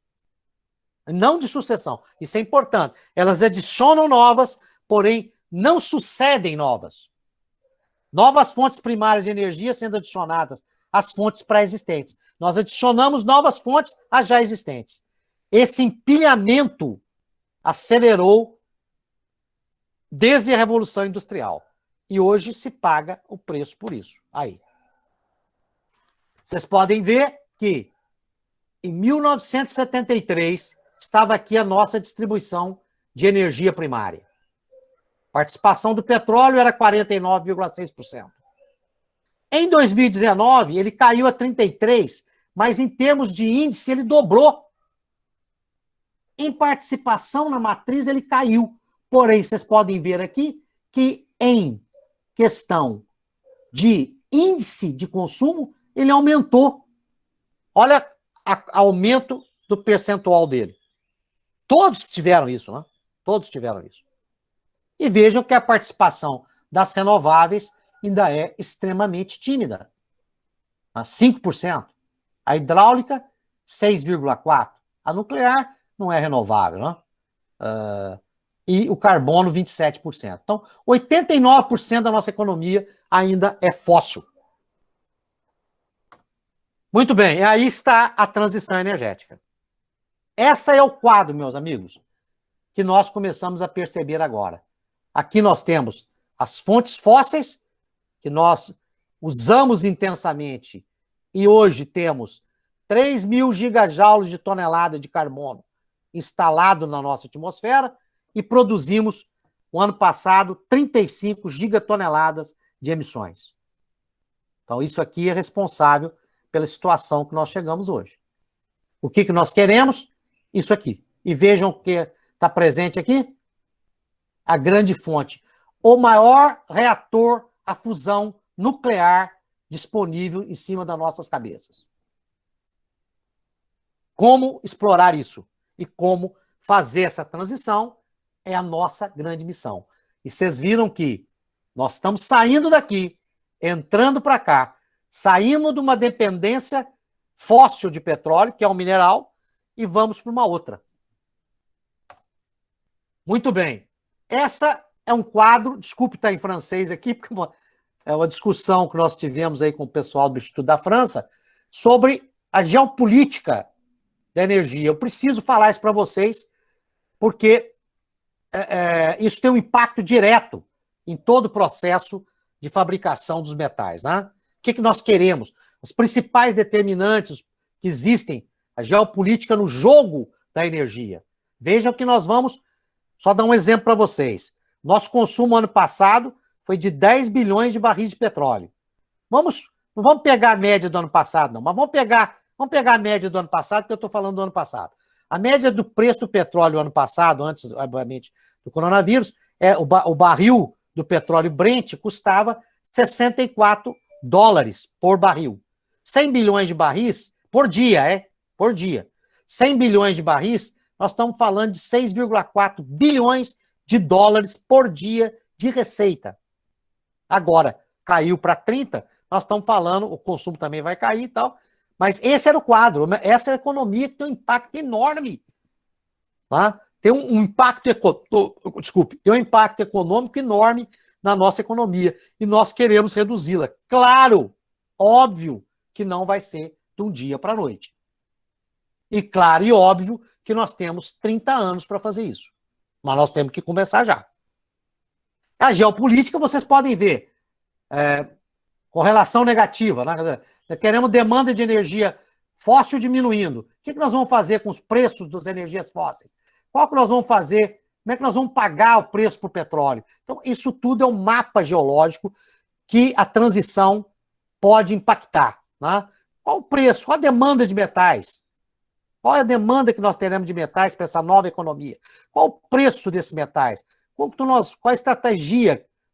Não de sucessão. Isso é importante. Elas adicionam novas, porém não sucedem novas. Novas fontes primárias de energia sendo adicionadas às fontes pré-existentes. Nós adicionamos novas fontes às já existentes. Esse empilhamento acelerou desde a Revolução Industrial. E hoje se paga o preço por isso. Aí. Vocês podem ver que em 1973 estava aqui a nossa distribuição de energia primária. A participação do petróleo era 49,6%. Em 2019, ele caiu a 33%, mas em termos de índice, ele dobrou. Em participação na matriz, ele caiu. Porém, vocês podem ver aqui que em questão de índice de consumo, ele aumentou. Olha o aumento do percentual dele. Todos tiveram isso, né? Todos tiveram isso. E vejam que a participação das renováveis ainda é extremamente tímida. 5%. A hidráulica, 6,4%. A nuclear não é renovável, né? E o carbono, 27%. Então, 89% da nossa economia ainda é fóssil. Muito bem, aí está a transição energética. Esse é o quadro, meus amigos, que nós começamos a perceber agora. Aqui nós temos as fontes fósseis, que nós usamos intensamente, e hoje temos 3 mil gigajoules de tonelada de carbono instalado na nossa atmosfera, e produzimos, no ano passado, 35 gigatoneladas de emissões. Então, isso aqui é responsável pela situação que nós chegamos hoje. O que nós queremos? Isso aqui. E vejam o que está presente aqui. A grande fonte. O maior reator a fusão nuclear disponível em cima das nossas cabeças. Como explorar isso? E como fazer essa transição é a nossa grande missão. E vocês viram que nós estamos saindo daqui, entrando para cá, saímos de uma dependência fóssil de petróleo, que é um mineral, e vamos para uma outra. Muito bem. Essa é um quadro, desculpe estar em francês aqui, porque é uma discussão que nós tivemos aí com o pessoal do Instituto da França sobre a geopolítica da energia. Eu preciso falar isso para vocês, porque isso tem um impacto direto em todo o processo de fabricação dos metais, né? O que nós queremos? Os principais determinantes que existem, a geopolítica no jogo da energia. Vejam que nós vamos, só dar um exemplo para vocês. Nosso consumo ano passado foi de 10 bilhões de barris de petróleo. Não vamos pegar a média do ano passado, não, mas vamos pegar a média do ano passado, porque eu estou falando do ano passado. A média do preço do petróleo ano passado, antes, obviamente, do coronavírus, o barril do petróleo Brent custava $64 por barril. 100 bilhões de barris por dia, por dia. 100 bilhões de barris, nós estamos falando de 6,4 bilhões de dólares por dia de receita. Agora, caiu para 30, nós estamos falando, o consumo também vai cair e tal, mas esse era o quadro, essa é a economia que tem um impacto enorme. Tá? Tem um impacto econômico enorme na nossa economia. E nós queremos reduzi-la. Claro, óbvio que não vai ser de um dia para a noite. E claro e óbvio que nós temos 30 anos para fazer isso. Mas nós temos que começar já. A geopolítica, vocês podem ver, correlação negativa, né? Queremos demanda de energia fóssil diminuindo. O que nós vamos fazer com os preços das energias fósseis? Qual que nós vamos fazer? Como é que nós vamos pagar o preço para o petróleo? Então, isso tudo é um mapa geológico que a transição pode impactar. Né? Qual o preço? Qual a demanda de metais? Qual é a demanda que nós teremos de metais para essa nova economia? Qual o preço desses metais? Qual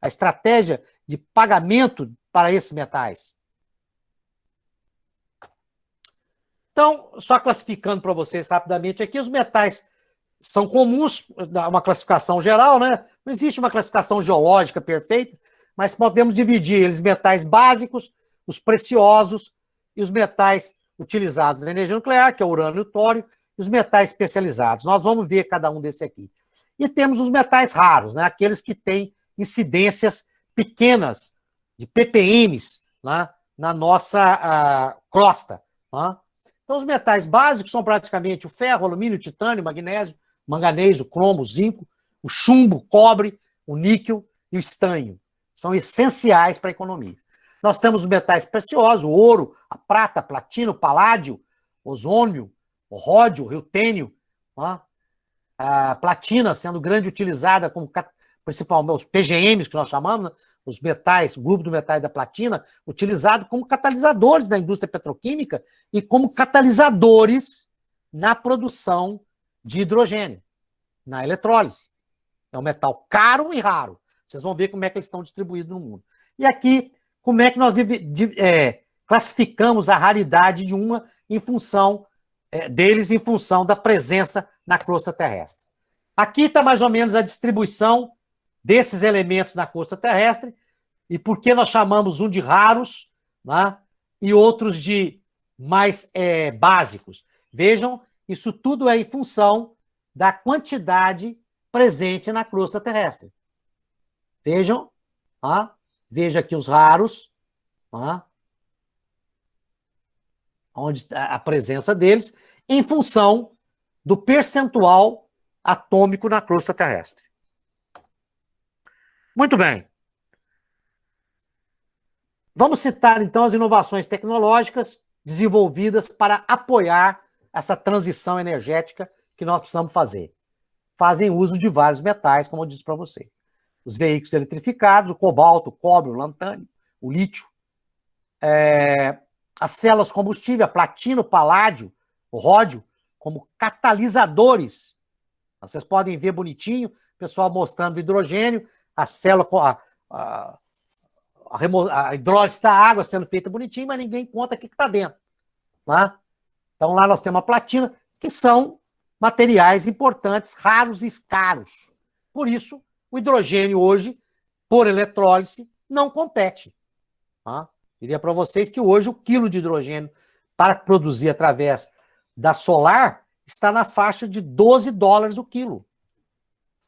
a estratégia de pagamento para esses metais? Então, só classificando para vocês rapidamente aqui, os metais são comuns, uma classificação geral, né? Não existe uma classificação geológica perfeita, mas podemos dividir eles em metais básicos, os preciosos e os metais utilizados na energia nuclear, que é o urânio e o tório, e os metais especializados. Nós vamos ver cada um desse aqui. E temos os metais raros, né? Aqueles que têm incidências pequenas, de ppms, né? Na nossa crosta. Né? Então, os metais básicos são praticamente o ferro, o alumínio, o titânio, o magnésio, o manganês, o cromo, o zinco, o chumbo, o cobre, o níquel e o estanho. São essenciais para a economia. Nós temos os metais preciosos, o ouro, a prata, a platina, o paládio, o ozônio, o ródio, o rutênio, a platina sendo grande utilizada como, principalmente, os PGMs, que nós chamamos, né? Os metais, o grupo de metais da platina, utilizado como catalisadores na indústria petroquímica e como catalisadores na produção de hidrogênio, na eletrólise. É um metal caro e raro. Vocês vão ver como é que eles estão distribuídos no mundo. E aqui, como é que nós classificamos a raridade de uma deles em função da presença na crosta terrestre. Aqui está mais ou menos a distribuição desses elementos na crosta terrestre e por que nós chamamos um de raros, né, e outros de mais básicos. Vejam, isso tudo é em função da quantidade presente na crosta terrestre. Vejam, veja aqui os raros, onde está a presença deles, em função do percentual atômico na crosta terrestre. Muito bem. Vamos citar, então, as inovações tecnológicas desenvolvidas para apoiar essa transição energética que nós precisamos fazer. Fazem uso de vários metais, como eu disse para você. Os veículos eletrificados, o cobalto, o cobre, o lantânio, o lítio, as células combustível, a platina, o paládio, o ródio, como catalisadores. Vocês podem ver bonitinho, o pessoal mostrando o hidrogênio, a célula, a hidrólise da água sendo feita bonitinho, mas ninguém conta o que está dentro. Tá? Então lá nós temos a platina, que são materiais importantes, raros e caros. Por isso, o hidrogênio hoje, por eletrólise, não compete. Tá? Diria para vocês que hoje o quilo de hidrogênio para produzir através da solar está na faixa de $12 o quilo.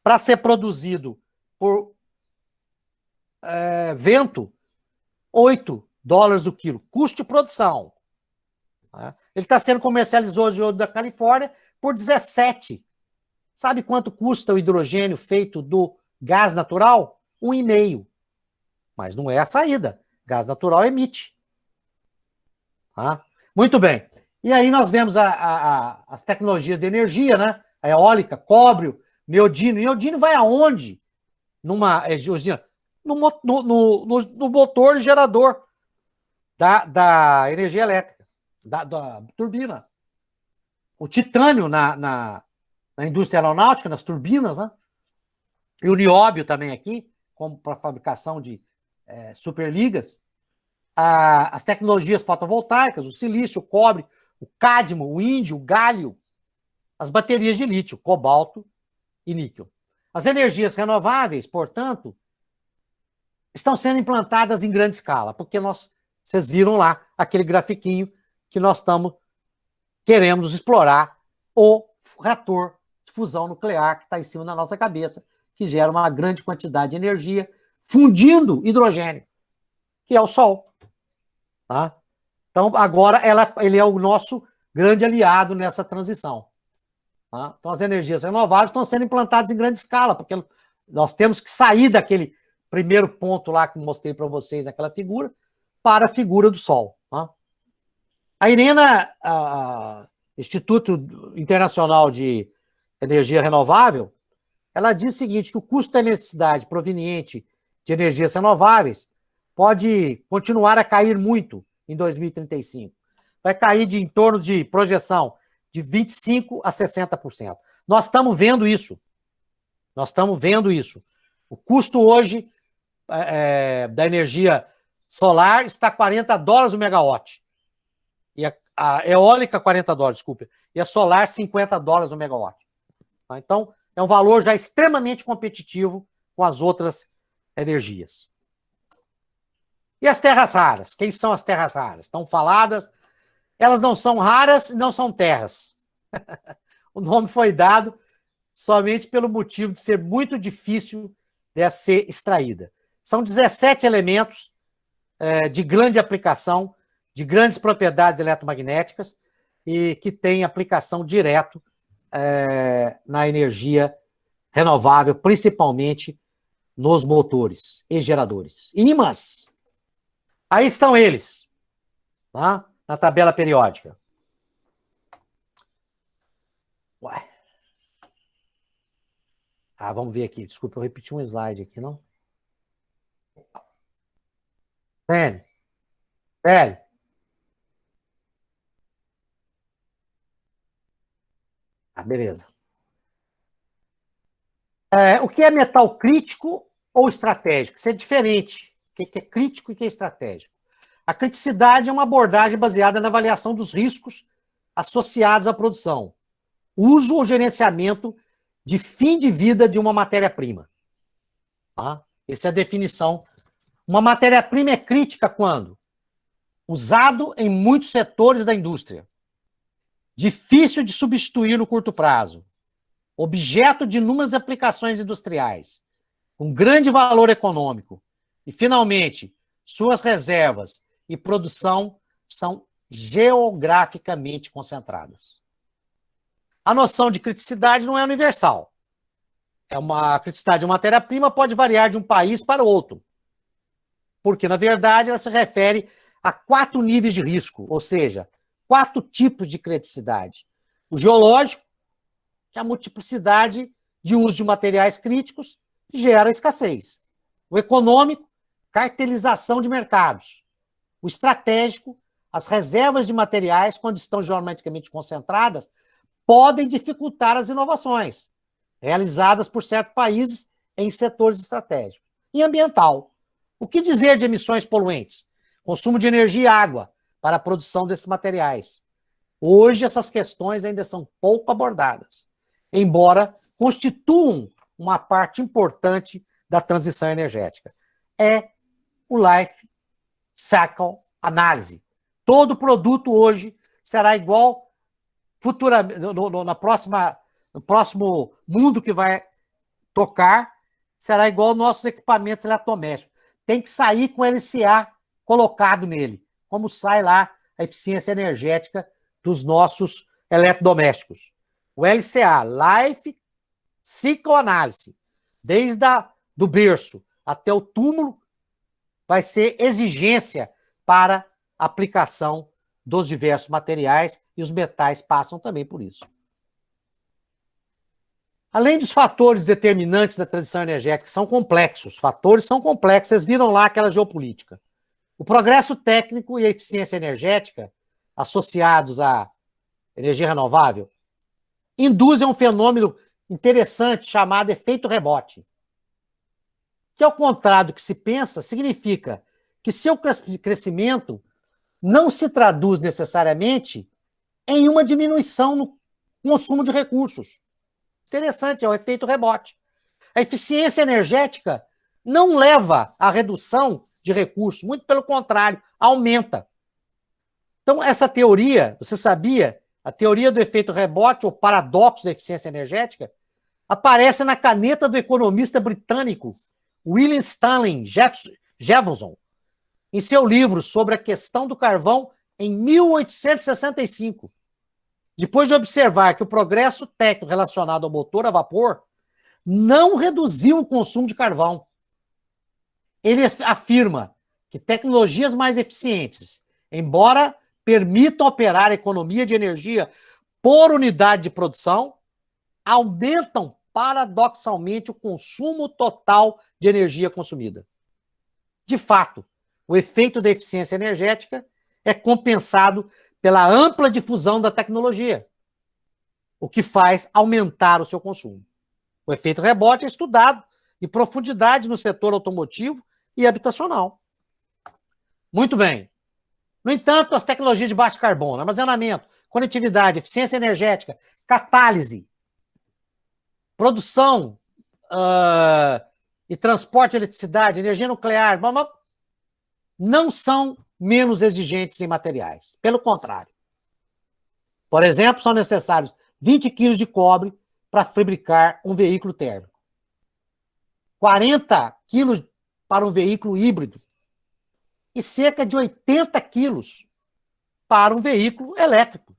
Para ser produzido por vento, $8 o quilo. Custo de produção. Tá? Ele está sendo comercializado hoje da Califórnia por 17. Sabe quanto custa o hidrogênio feito do gás natural? 1,5. Mas não é a saída. Gás natural emite. Tá? Muito bem. E aí nós vemos as tecnologias de energia, né? A eólica, cobre, neodímio. Neodímio vai aonde? No motor gerador da energia elétrica, da turbina. O titânio na indústria aeronáutica, nas turbinas, né? E o nióbio também aqui, como para fabricação de superligas. As tecnologias fotovoltaicas, o silício, o cobre, o cádmio, o índio, o galho, as baterias de lítio, cobalto e níquel. As energias renováveis, portanto, estão sendo implantadas em grande escala, porque vocês viram lá aquele grafiquinho que nós queremos explorar, o reator de fusão nuclear que está em cima da nossa cabeça, que gera uma grande quantidade de energia, fundindo hidrogênio, que é o Sol. Tá? Então, agora, ele é o nosso grande aliado nessa transição. Tá? Então, as energias renováveis estão sendo implantadas em grande escala, porque nós temos que sair daquele primeiro ponto lá que eu mostrei para vocês naquela figura, para a figura do Sol. Tá? A IRENA, Instituto Internacional de Energia Renovável, ela diz o seguinte, que o custo da eletricidade proveniente de energias renováveis pode continuar a cair muito em 2035. Vai cair em torno de projeção de 25% a 60%. Nós estamos vendo isso. O custo hoje da energia solar está $40 o megawatt. E a eólica, $40, desculpa. E a solar, $50 o megawatt. Tá? Então, é um valor já extremamente competitivo com as outras energias. E as terras raras? Quem são as terras raras? Estão faladas. Elas não são raras e não são terras. O nome foi dado somente pelo motivo de ser muito difícil de ser extraída. São 17 elementos de grande aplicação, de grandes propriedades eletromagnéticas e que têm aplicação direto na energia renovável, principalmente nos motores e geradores. Ímãs. Aí estão eles, tá? Na tabela periódica. Ué. Vamos ver aqui. Desculpa, eu repeti um slide aqui, não? Velho. Beleza. O que é metal crítico ou estratégico? Isso é diferente. que é crítico e o que é estratégico. A criticidade é uma abordagem baseada na avaliação dos riscos associados à produção, uso ou gerenciamento de fim de vida de uma matéria-prima. Tá? Essa é a definição. Uma matéria-prima é crítica quando? Usado em muitos setores da indústria, difícil de substituir no curto prazo, objeto de inúmeras aplicações industriais, com grande valor econômico, e, finalmente, suas reservas e produção são geograficamente concentradas. A noção de criticidade não é universal. A criticidade de uma matéria-prima pode variar de um país para o outro, porque, na verdade, ela se refere a 4 níveis de risco, ou seja, 4 tipos de criticidade. O geológico, que é a multiplicidade de uso de materiais críticos, gera escassez. O econômico, cartelização de mercados. O estratégico, as reservas de materiais, quando estão geometricamente concentradas, podem dificultar as inovações realizadas por certos países em setores estratégicos. E ambiental. O que dizer de emissões poluentes? Consumo de energia e água para a produção desses materiais. Hoje, essas questões ainda são pouco abordadas, embora constituam uma parte importante da transição energética. É o Life Cycle Análise. Todo produto hoje será igual futuramente, no próximo mundo que vai tocar, será igual aos nossos equipamentos eletrodomésticos. Tem que sair com LCA colocado nele, como sai lá a eficiência energética dos nossos eletrodomésticos. O LCA, Life Cycle Analysis, desde do berço até o túmulo, vai ser exigência para aplicação dos diversos materiais, e os metais passam também por isso. Além dos fatores determinantes da transição energética, são complexos, fatores são complexos, vocês viram lá aquela geopolítica. O progresso técnico e a eficiência energética, associados à energia renovável, induzem um fenômeno interessante chamado efeito rebote, que, ao contrário do que se pensa, significa que seu crescimento não se traduz necessariamente em uma diminuição no consumo de recursos. Interessante, é o efeito rebote. A eficiência energética não leva à redução de recursos, muito pelo contrário, aumenta. Então, essa teoria, você sabia, a teoria do efeito rebote, ou paradoxo da eficiência energética, aparece na caneta do economista britânico William Stanley Jefferson, em seu livro sobre a questão do carvão, em 1865. Depois de observar que o progresso técnico relacionado ao motor a vapor não reduziu o consumo de carvão. Ele afirma que tecnologias mais eficientes, embora permitam operar a economia de energia por unidade de produção, aumentam paradoxalmente o consumo total de energia consumida. De fato, o efeito da eficiência energética é compensado pela ampla difusão da tecnologia, o que faz aumentar o seu consumo. O efeito rebote é estudado em profundidade no setor automotivo e habitacional. Muito bem. No entanto, as tecnologias de baixo carbono, armazenamento, conectividade, eficiência energética, catálise, produção e transporte de eletricidade, energia nuclear, não são menos exigentes em materiais. Pelo contrário. Por exemplo, são necessários 20 quilos de cobre para fabricar um veículo térmico, 40 quilos para um veículo híbrido e cerca de 80 quilos para um veículo elétrico.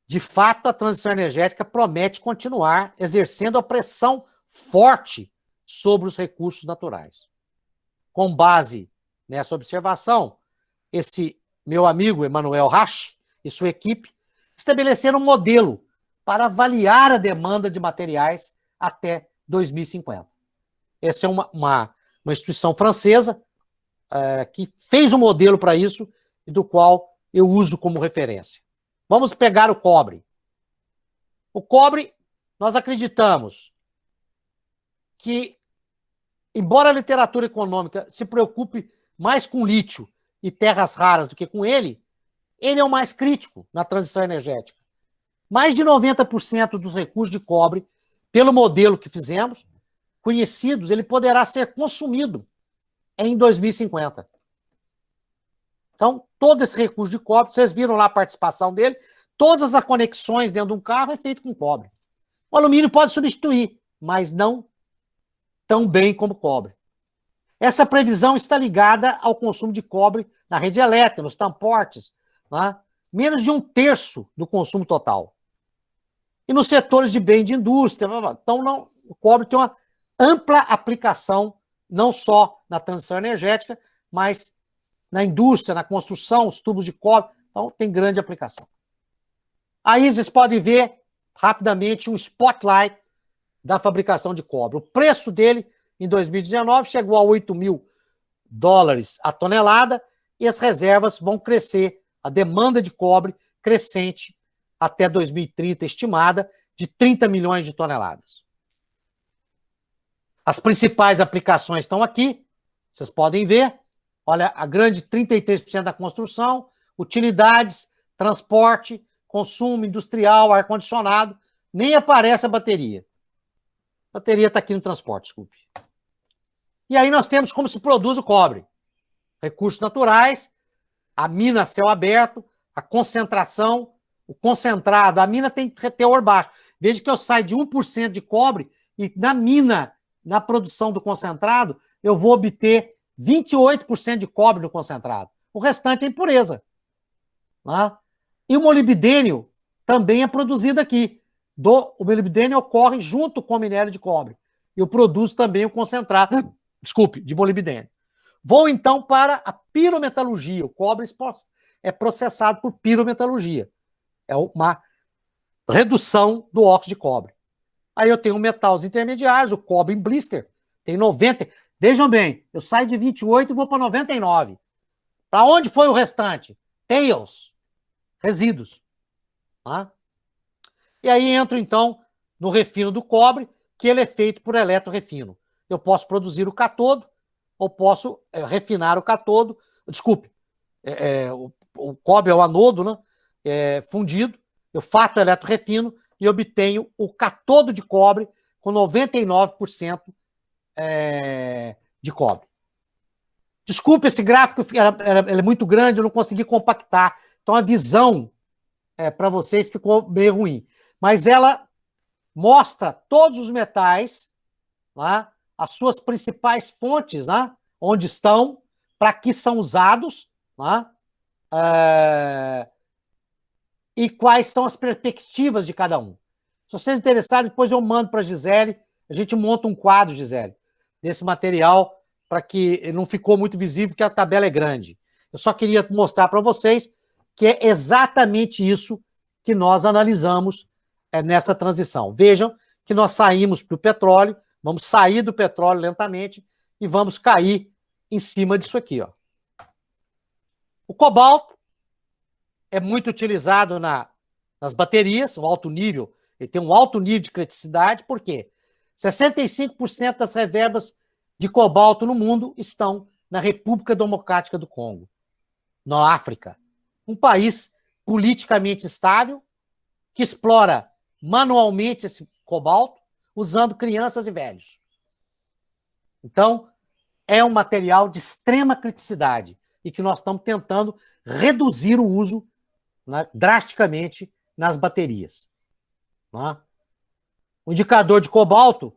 De fato, a transição energética promete continuar exercendo a pressão forte sobre os recursos naturais. Com base nessa observação, esse meu amigo Emanuel Rasch e sua equipe estabeleceram um modelo para avaliar a demanda de materiais até 2050. Essa é uma instituição francesa que fez um modelo para isso e do qual eu uso como referência. Vamos pegar o cobre. O cobre, nós acreditamos que embora a literatura econômica se preocupe mais com lítio e terras raras do que com ele é o mais crítico na transição energética. Mais de 90% dos recursos de cobre, pelo modelo que fizemos, conhecidos, ele poderá ser consumido em 2050. Então, todo esse recurso de cobre, vocês viram lá a participação dele, todas as conexões dentro de um carro é feito com cobre. O alumínio pode substituir, mas não tão bem como o cobre. Essa previsão está ligada ao consumo de cobre na rede elétrica, nos transportes, né? Menos de 1/3 do consumo total. E nos setores de bem de indústria. Então, não, o cobre tem uma ampla aplicação, não só na transição energética, mas na indústria, na construção, os tubos de cobre. Então, tem grande aplicação. Aí vocês podem ver rapidamente um spotlight da fabricação de cobre. O preço dele, em 2019, chegou a $8.000 a tonelada e as reservas vão crescer. A demanda de cobre crescente até 2030, estimada de 30 milhões de toneladas. As principais aplicações estão aqui, vocês podem ver. Olha, a grande 33% da construção, utilidades, transporte, consumo industrial, ar-condicionado, nem aparece a bateria. A bateria está aqui no transporte, desculpe. E aí nós temos como se produz o cobre. Recursos naturais, a mina a céu aberto, a concentração, o concentrado. A mina tem teor baixo. Veja que eu saio de 1% de cobre e na mina, na produção do concentrado, eu vou obter 28% de cobre no concentrado. O restante é impureza. Né? E o molibdênio também é produzido aqui. O molibdênio ocorre junto com o minério de cobre. Eu produzo também o concentrado, de molibdênio. Vou então para a pirometalurgia. O cobre é processado por pirometalurgia. É uma redução do óxido de cobre. Aí eu tenho metais intermediários, o cobre em blister, tem 90. Vejam bem, eu saio de 28 e vou para 99. Para onde foi o restante? Tails, resíduos. Tá? E aí entro, então, no refino do cobre, que ele é feito por eletrorefino. Eu posso produzir o catodo, ou posso refinar o catodo. Desculpe, o cobre é o anodo, né? Fundido, eu faço eletrorefino e obtenho o catodo de cobre com 99% de cobre. Desculpe, esse gráfico ele é muito grande, eu não consegui compactar. Então a visão para vocês ficou meio ruim. Mas ela mostra todos os metais, né, as suas principais fontes, né, onde estão, para que são usados, né, e quais são as perspectivas de cada um. Se vocês interessarem, depois eu mando para a Gisele, a gente monta um quadro, Gisele, desse material, para que não ficou muito visível, porque a tabela é grande. Eu só queria mostrar para vocês que é exatamente isso que nós analisamos nessa transição. Vejam que nós saímos para o petróleo, vamos sair do petróleo lentamente e vamos cair em cima disso aqui. Ó. O cobalto é muito utilizado nas baterias, o alto nível, ele tem um alto nível de criticidade, por quê? 65% das reservas de cobalto no mundo estão na República Democrática do Congo, na África. Um país politicamente estável, que explora manualmente esse cobalto, usando crianças e velhos. Então, é um material de extrema criticidade e que nós estamos tentando reduzir o uso, né, drasticamente nas baterias. Né? O indicador de cobalto,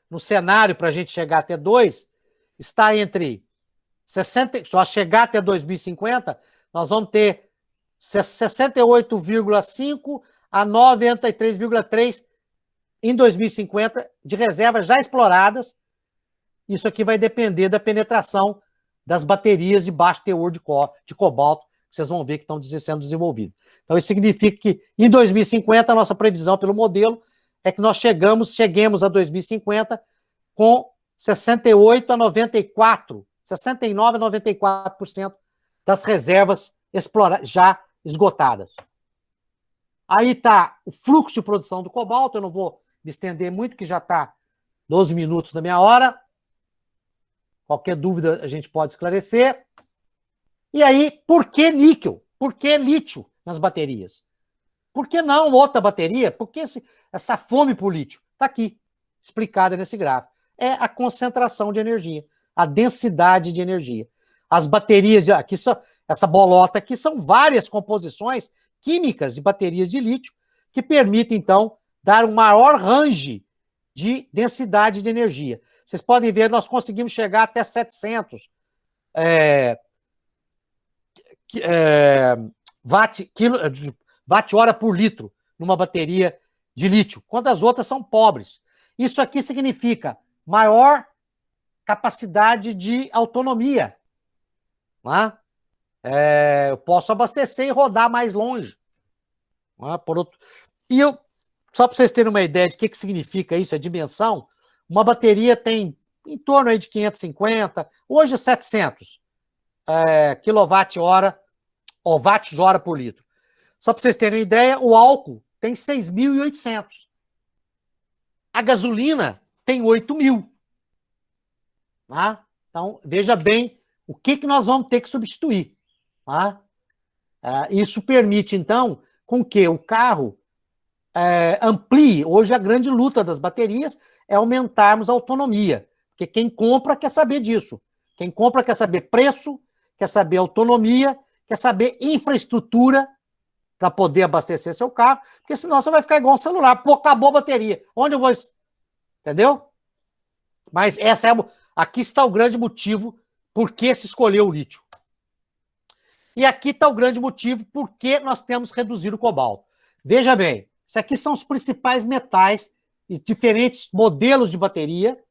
no cenário para a gente chegar até 2, está entre 60, só chegar até 2050, nós vamos ter 68,5 a 93,3 em 2050 de reservas já exploradas. Isso aqui vai depender da penetração das baterias de baixo teor de cobalto, que vocês vão ver que estão sendo desenvolvidas. Então, isso significa que em 2050, a nossa previsão pelo modelo é que nós cheguemos a 2050 com 68 a 94, 69 a 94% das reservas já esgotadas. Aí está o fluxo de produção do cobalto, eu não vou me estender muito, que já está 12 minutos da minha hora. Qualquer dúvida a gente pode esclarecer. E aí, por que níquel? Por que lítio nas baterias? Por que não outra bateria? Por que essa fome por lítio? Está aqui, explicada nesse gráfico. É a concentração de energia, a densidade de energia. As baterias, aqui essa bolota aqui são várias composições químicas de baterias de lítio que permitem, então, dar um maior range de densidade de energia. Vocês podem ver, nós conseguimos chegar até 700 watt-hora por litro numa bateria de lítio, quando as outras são pobres. Isso aqui significa maior capacidade de autonomia. Né? Eu posso abastecer e rodar mais longe. Né? Só para vocês terem uma ideia de o que significa isso, a dimensão, uma bateria tem em torno aí de 550, hoje 700 kWh ou watts-hora por litro. Só para vocês terem uma ideia, o álcool tem 6.800. A gasolina tem 8.000. Tá? Então, veja bem o que nós vamos ter que substituir. Tá? Isso permite, então, com que o carro amplie. Hoje, a grande luta das baterias é aumentarmos a autonomia. Porque quem compra quer saber disso. Quem compra quer saber preço, quer saber autonomia, quer saber infraestrutura para poder abastecer seu carro, porque senão você vai ficar igual um celular. Pô, acabou a bateria. Onde eu vou... Entendeu? Mas aqui está o grande motivo por que se escolheu o lítio. E aqui está o grande motivo por que nós temos que reduzir o cobalto. Veja bem, isso aqui são os principais metais e diferentes modelos de bateria,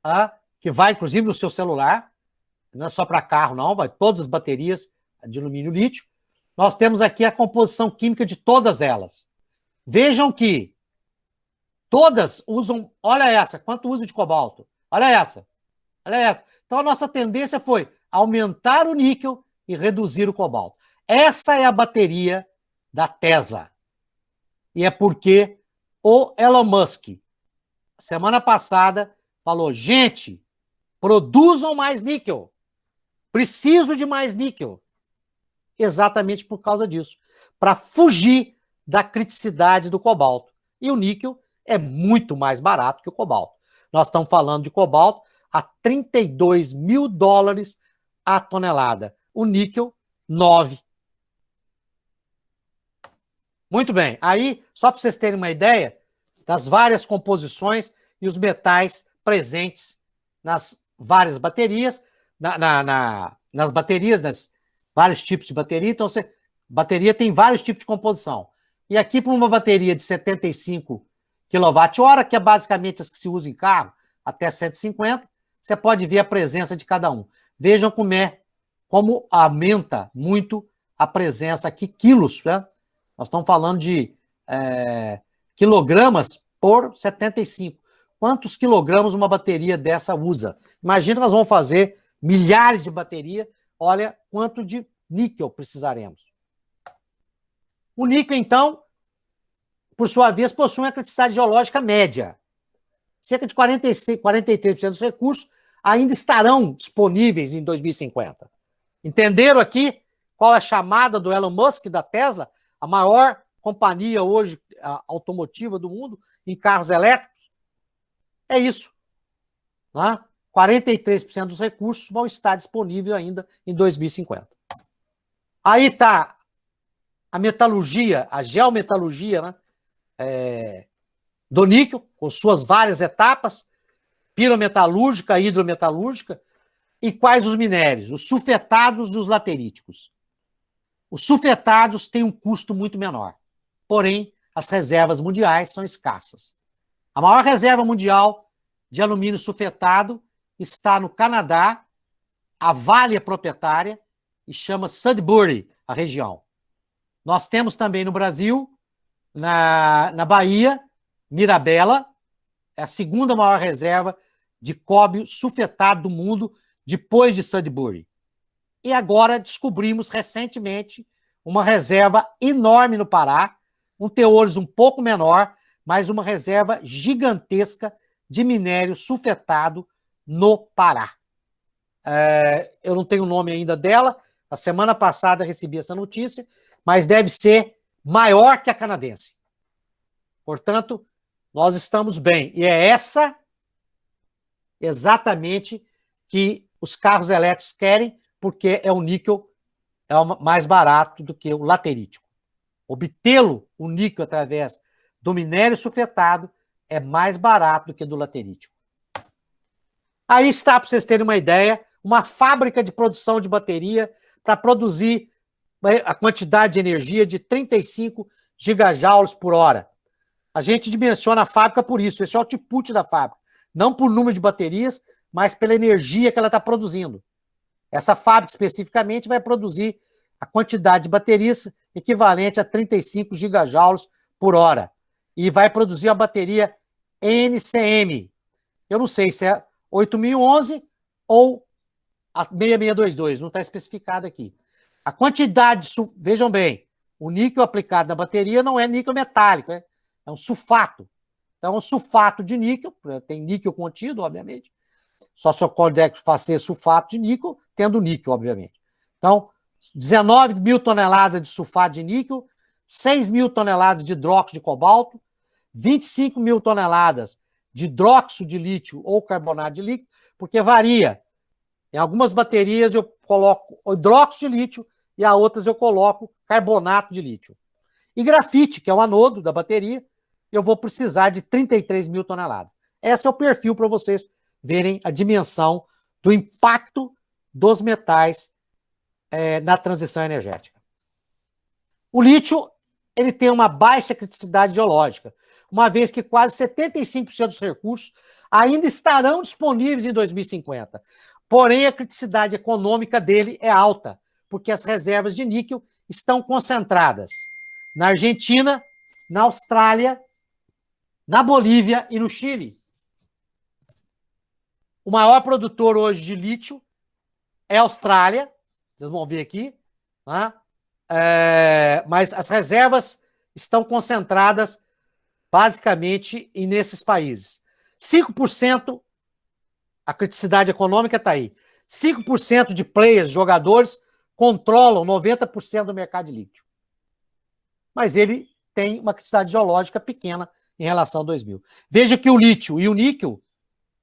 tá? Que vai, inclusive, no seu celular. Não é só para carro, não. Vai todas as baterias de alumínio e lítio. Nós temos aqui a composição química de todas elas. Vejam que todas usam... Olha essa, quanto uso de cobalto. Olha essa. Olha essa. Então, a nossa tendência foi aumentar o níquel e reduzir o cobalto. Essa é a bateria da Tesla. E é porque o Elon Musk, semana passada, falou, gente, produzam mais níquel. Preciso de mais níquel. Exatamente por causa disso. Para fugir da criticidade do cobalto. E o níquel é muito mais barato que o cobalto. Nós estamos falando de cobalto a $32.000 a tonelada. O níquel, 9. Muito bem. Aí, só para vocês terem uma ideia das várias composições e os metais presentes nas várias baterias, nas baterias, nas vários tipos de bateria. Então, bateria tem vários tipos de composição. E aqui, para uma bateria de 75 kWh, que é basicamente as que se usam em carro, até 150, você pode ver a presença de cada um. Vejam como aumenta muito a presença aqui, quilos, né? Nós estamos falando de quilogramas por 75. Quantos quilogramas uma bateria dessa usa? Imagina que nós vamos fazer milhares de baterias. Olha quanto de níquel precisaremos. O níquel, então, por sua vez, possui uma criticidade geológica média. Cerca de 43% dos recursos ainda estarão disponíveis em 2050. Entenderam aqui qual é a chamada do Elon Musk, da Tesla, a maior companhia hoje automotiva do mundo em carros elétricos? É isso. Né? 43% dos recursos vão estar disponíveis ainda em 2050. Aí está a metalurgia, a geometalurgia, né? Do níquel, com suas várias etapas, pirometalúrgica, hidrometalúrgica, e quais os minérios? Os sulfetados e os lateríticos. Os sulfetados têm um custo muito menor, porém, as reservas mundiais são escassas. A maior reserva mundial de alumínio sulfetado está no Canadá, a Vale é proprietária e chama Sudbury, a região. Nós temos também no Brasil, na Bahia, Mirabela, é a segunda maior reserva de cobre sulfetado do mundo, depois de Sudbury. E agora descobrimos recentemente uma reserva enorme no Pará, um teor um pouco menor, mas uma reserva gigantesca de minério sulfetado no Pará. Eu não tenho o nome ainda dela. A semana passada recebi essa notícia, mas deve ser maior que a canadense. Portanto, nós estamos bem. E é essa exatamente que os carros elétricos querem, porque o níquel é mais barato do que o laterítico. Obtê-lo, o níquel, através do minério sulfetado, é mais barato do que do laterítico. Aí está, para vocês terem uma ideia, uma fábrica de produção de bateria para produzir a quantidade de energia de 35 gigajoules por hora. A gente dimensiona a fábrica por isso, esse é o output da fábrica. Não por número de baterias, mas pela energia que ela está produzindo. Essa fábrica, especificamente, vai produzir a quantidade de baterias equivalente a 35 gigajoules por hora. E vai produzir a bateria NCM. Eu não sei se é 8011 ou a 6622, não está especificado aqui. A quantidade, vejam bem, o níquel aplicado na bateria não é níquel metálico, é um sulfato. Então, é um sulfato de níquel, tem níquel contido, obviamente. Só se pode fazer sulfato de níquel, tendo níquel, obviamente. Então, 19 mil toneladas de sulfato de níquel, 6 mil toneladas de hidróxido de cobalto, 25 mil toneladas de hidróxido de lítio ou carbonato de lítio, porque varia. Em algumas baterias eu coloco hidróxido de lítio e a outras eu coloco carbonato de lítio. E grafite, que é o anodo da bateria, eu vou precisar de 33 mil toneladas. Esse é o perfil para vocês verem a dimensão do impacto dos metais na transição energética. O lítio ele tem uma baixa criticidade geológica, uma vez que quase 75% dos recursos ainda estarão disponíveis em 2050. Porém, a criticidade econômica dele é alta, porque as reservas de níquel estão concentradas na Argentina, na Austrália, na Bolívia e no Chile. O maior produtor hoje de lítio é a Austrália, vocês vão ver aqui, tá? Mas as reservas estão concentradas basicamente nesses países. 5%, a criticidade econômica está aí. 5% de players, jogadores, controlam 90% do mercado de lítio. Mas ele tem uma criticidade geológica pequena em relação a 2000. Veja que o lítio e o níquel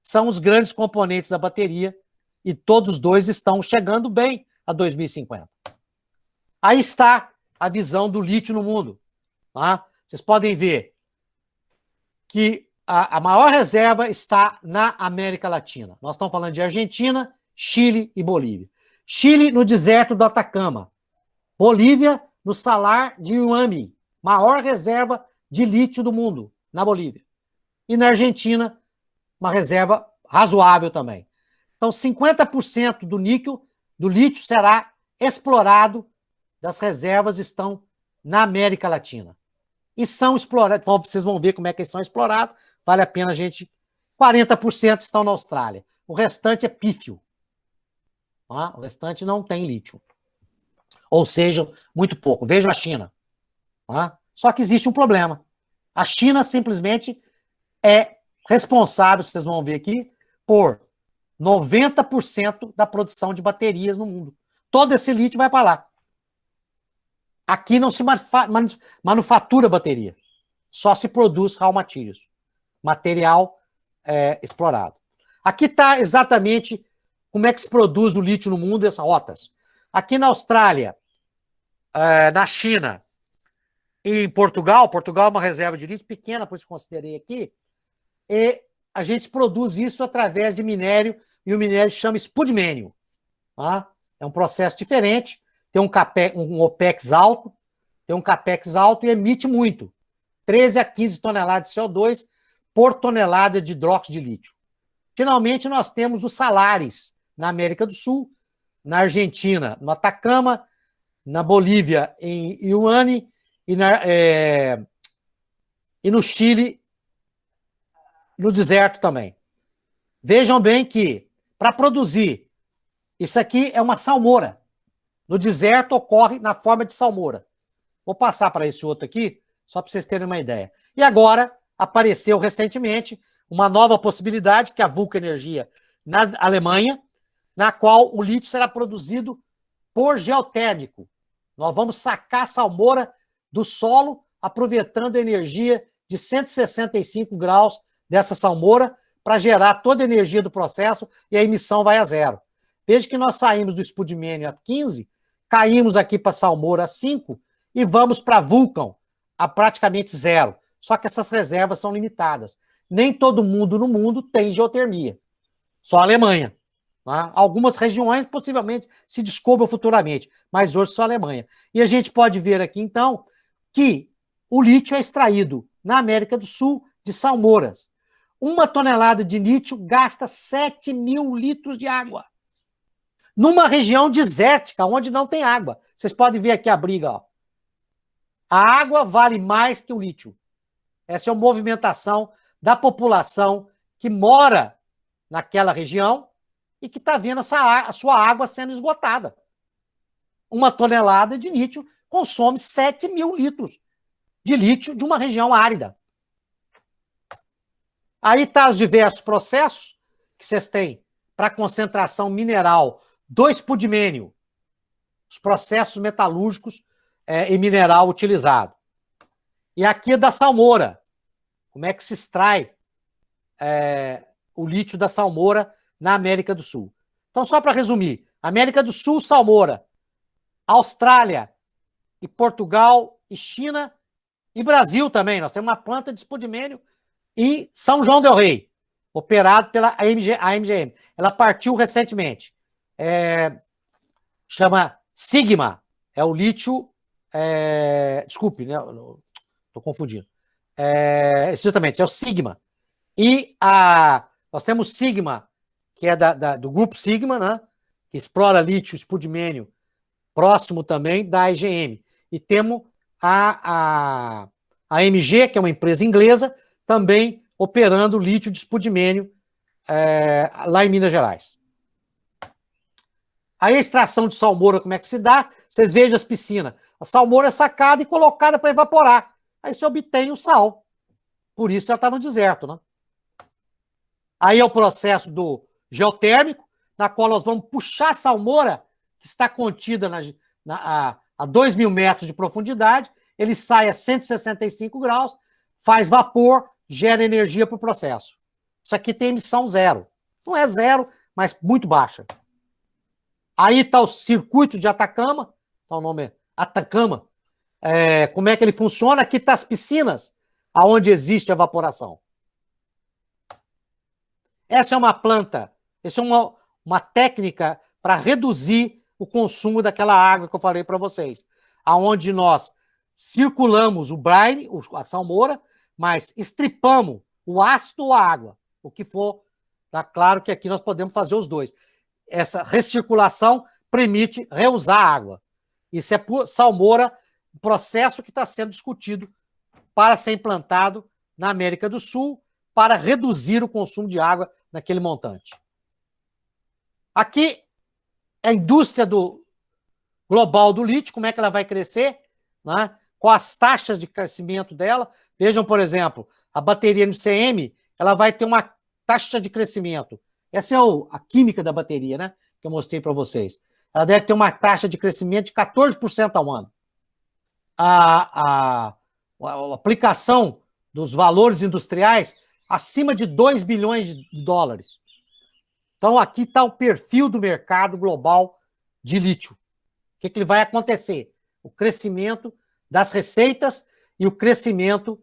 são os grandes componentes da bateria e todos os dois estão chegando bem a 2050. Aí está a visão do lítio no mundo. Tá? Vocês podem ver que a maior reserva está na América Latina. Nós estamos falando de Argentina, Chile e Bolívia. Chile no deserto do Atacama. Bolívia no salar de Uyuni, maior reserva de lítio do mundo, na Bolívia. E na Argentina, uma reserva razoável também. Então, 50% do níquel, do lítio, será explorado, das reservas estão na América Latina. E são explorados, vocês vão ver como é que eles são explorados, vale a pena a gente... 40% estão na Austrália. O restante é pífio. Tá? O restante não tem lítio. Ou seja, muito pouco. Vejam a China. Tá? Só que existe um problema. A China simplesmente é responsável, vocês vão ver aqui, por 90% da produção de baterias no mundo. Todo esse lítio vai para lá. Aqui não se manufatura bateria. Só se produz raw materials. Material explorado. Aqui está exatamente como é que se produz o lítio no mundo e essas rotas. Aqui na Austrália, na China e em Portugal é uma reserva de lítio pequena, por isso considerei aqui, e a gente produz isso através de minério, e o minério chama spodumênio. Tá? É um processo diferente, tem um OPEX alto, e emite muito. 13 a 15 toneladas de CO2 por tonelada de hidróxido de lítio. Finalmente, nós temos os salares na América do Sul, na Argentina, no Atacama, na Bolívia, em Uyuni, e no Chile, no deserto também. Vejam bem que, para produzir, isso aqui é uma salmoura. No deserto ocorre na forma de salmoura. Vou passar para esse outro aqui, só para vocês terem uma ideia. E agora, apareceu recentemente uma nova possibilidade, que é a Vulca Energia na Alemanha. na qual o lítio será produzido por geotérmico. Nós vamos sacar a salmoura do solo, aproveitando a energia de 165 graus dessa salmoura para gerar toda a energia do processo e a emissão vai a zero. Desde que nós saímos do spodumênio a 15, caímos aqui para a salmoura a 5 e vamos para Vulcan a praticamente zero. Só que essas reservas são limitadas. Nem todo mundo no mundo tem geotermia. Só a Alemanha. Tá? Algumas regiões possivelmente se descubram futuramente, mas hoje só a Alemanha. E a gente pode ver aqui, então, que o lítio é extraído na América do Sul de salmouras. 1 tonelada de lítio gasta 7 mil litros de água. Numa região desértica, onde não tem água. Vocês podem ver aqui a briga. Ó. A água vale mais que o lítio. Essa é a movimentação da população que mora naquela região e que está vendo a sua água sendo esgotada. 1 tonelada de lítio consome 7 mil litros de lítio de uma região árida. Aí tá os diversos processos que vocês têm para concentração mineral do spodumênio, os processos metalúrgicos e mineral utilizado. E aqui é da salmoura, como é que se extrai o lítio da salmoura na América do Sul. Então, só para resumir, América do Sul, salmoura, Austrália e Portugal e China e Brasil também. Nós temos uma planta de spodumênio em São João del Rei, operado pela AMGM. Ela partiu recentemente. Chama Sigma. É o lítio... desculpe, né? Estou confundindo. Exatamente, é o Sigma. E nós temos Sigma, que é do grupo Sigma, né? Que explora lítio spodumênio, próximo também da IGM. E temos a AMG, que é uma empresa inglesa, também operando lítio de spodumênio lá em Minas Gerais. Aí a extração de salmoura, como é que se dá? Vocês vejam as piscinas. A salmoura é sacada e colocada para evaporar. Aí se obtém o sal. Por isso já está no deserto, né? Aí é o processo do geotérmico, na qual nós vamos puxar a salmoura, que está contida a 2 mil metros de profundidade, ele sai a 165 graus, faz vapor, gera energia para o processo. Isso aqui tem emissão zero. Não é zero, mas muito baixa. Aí está o circuito de Atacama, tá, o nome é Atacama. Como é que ele funciona? Aqui está as piscinas, onde existe a evaporação. Essa é uma planta, essa é uma técnica para reduzir o consumo daquela água que eu falei para vocês, aonde nós circulamos o brine, a salmoura, mas estripamos o ácido ou a água, o que for. Tá claro que aqui nós podemos fazer os dois. Essa recirculação permite reusar a água. Isso é por salmoura, processo que está sendo discutido para ser implantado na América do Sul para reduzir o consumo de água naquele montante. Aqui é a indústria global do lítio, como é que ela vai crescer, né? Com as taxas de crescimento dela. Vejam, por exemplo, a bateria NCM, ela vai ter uma taxa de crescimento. Essa é a química da bateria, né? Que eu mostrei para vocês. Ela deve ter uma taxa de crescimento de 14% ao ano. A aplicação dos valores industriais acima de 2 bilhões de dólares. Então, aqui está o perfil do mercado global de lítio. O que vai acontecer? O crescimento das receitas e o crescimento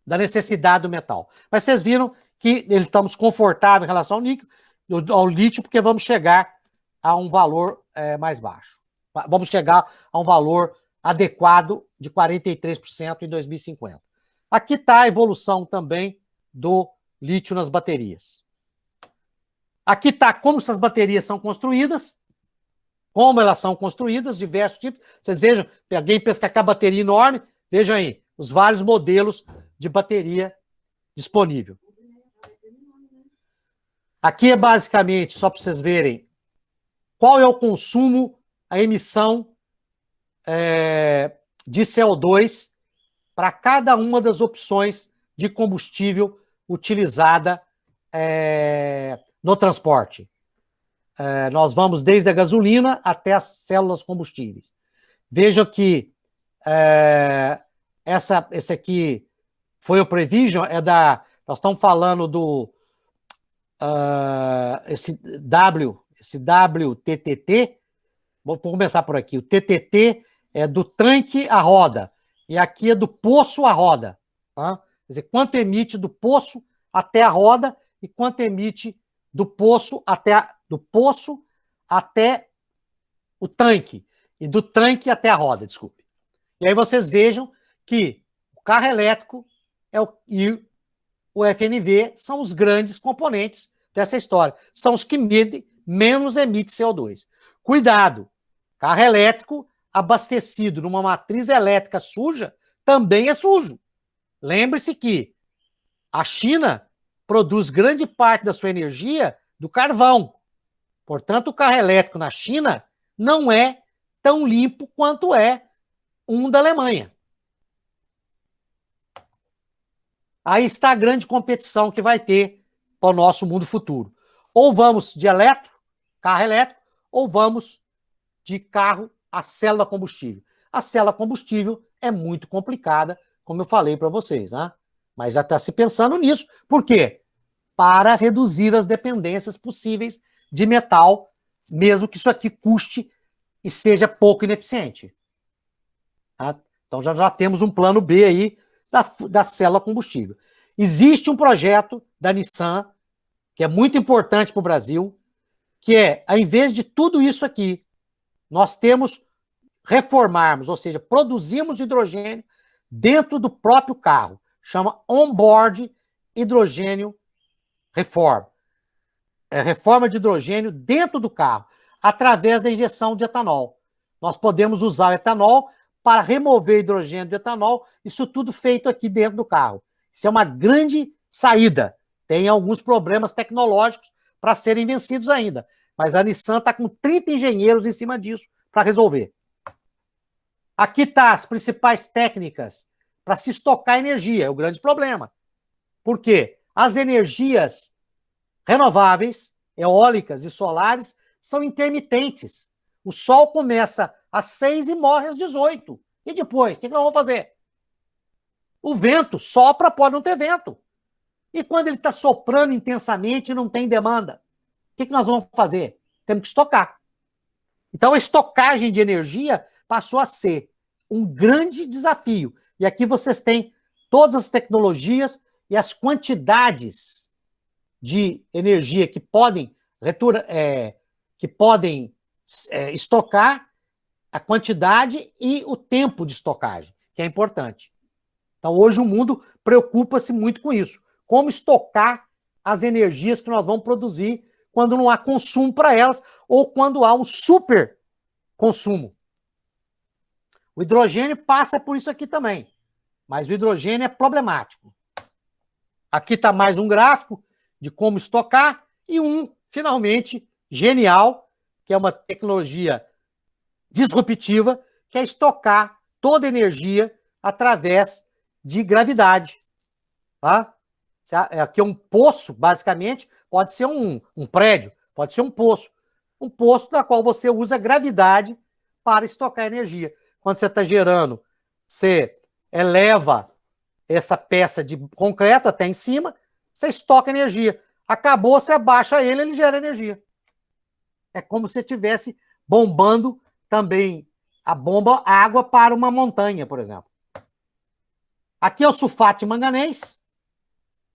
da necessidade do metal. Mas vocês viram que estamos confortáveis em relação ao lítio, porque vamos chegar a um valor mais baixo. Vamos chegar a um valor adequado de 43% em 2050. Aqui está a evolução também do lítio nas baterias. Aqui está como essas baterias são construídas, como elas são construídas, diversos tipos. Vocês vejam, alguém pensa que aquela bateria enorme, vejam aí, os vários modelos de bateria disponível. Aqui é basicamente, só para vocês verem, qual é o consumo, a emissão de CO2 para cada uma das opções de combustível utilizada no transporte. Nós vamos desde a gasolina até as células combustíveis. Veja que esse aqui foi o Prevision, nós estamos falando do esse WTTT. Vou começar por aqui. O TTT é do tanque à roda, e aqui é do poço à roda. Tá? Quer dizer, quanto emite do poço até a roda e quanto emite do poço até o tanque, e do tanque até a roda, desculpe. E aí vocês vejam que o carro elétrico e o FNV são os grandes componentes dessa história. São os que menos emitem CO2. Cuidado, carro elétrico abastecido numa matriz elétrica suja também é sujo. Lembre-se que a China produz grande parte da sua energia do carvão. Portanto, o carro elétrico na China não é tão limpo quanto é um da Alemanha. Aí está a grande competição que vai ter para o nosso mundo futuro. Ou vamos de carro elétrico, ou vamos de carro a célula combustível. A célula combustível é muito complicada, como eu falei para vocês, né? Mas já está se pensando nisso. Por quê? Para reduzir as dependências possíveis de metal, mesmo que isso aqui custe e seja pouco ineficiente. Tá? Então já temos um plano B aí da célula combustível. Existe um projeto da Nissan, que é muito importante para o Brasil, que ao invés de tudo isso aqui, nós reformarmos, ou seja, produzirmos hidrogênio dentro do próprio carro. Chama On-Board Hidrogênio Reform. Reforma de hidrogênio dentro do carro, através da injeção de etanol. Nós podemos usar o etanol para remover hidrogênio do etanol, isso tudo feito aqui dentro do carro. Isso é uma grande saída. Tem alguns problemas tecnológicos para serem vencidos ainda, mas a Nissan está com 30 engenheiros em cima disso para resolver. Aqui está as principais técnicas para se estocar energia, é o grande problema. Por quê? As energias renováveis, eólicas e solares, são intermitentes. O sol começa às 6 e morre às 18. E depois, o que nós vamos fazer? O vento sopra, pode não ter vento. E quando ele está soprando intensamente e não tem demanda, o que nós vamos fazer? Temos que estocar. Então, a estocagem de energia passou a ser um grande desafio. E aqui vocês têm todas as tecnologias e as quantidades de energia que podem estocar, a quantidade e o tempo de estocagem, que é importante. Então, hoje o mundo preocupa-se muito com isso. Como estocar as energias que nós vamos produzir quando não há consumo para elas ou quando há um super consumo. O hidrogênio passa por isso aqui também, mas o hidrogênio é problemático. Aqui está mais um gráfico de como estocar e finalmente, genial, que é uma tecnologia disruptiva, que é estocar toda a energia através de gravidade. Tá? Aqui é um poço, basicamente, pode ser um prédio, pode ser um poço. Um poço na qual você usa gravidade para estocar energia. Quando você está gerando, você eleva essa peça de concreto até em cima, você estoca energia. Acabou, você abaixa ele gera energia. É como se estivesse bombando também a água para uma montanha, por exemplo. Aqui é o sulfato de manganês.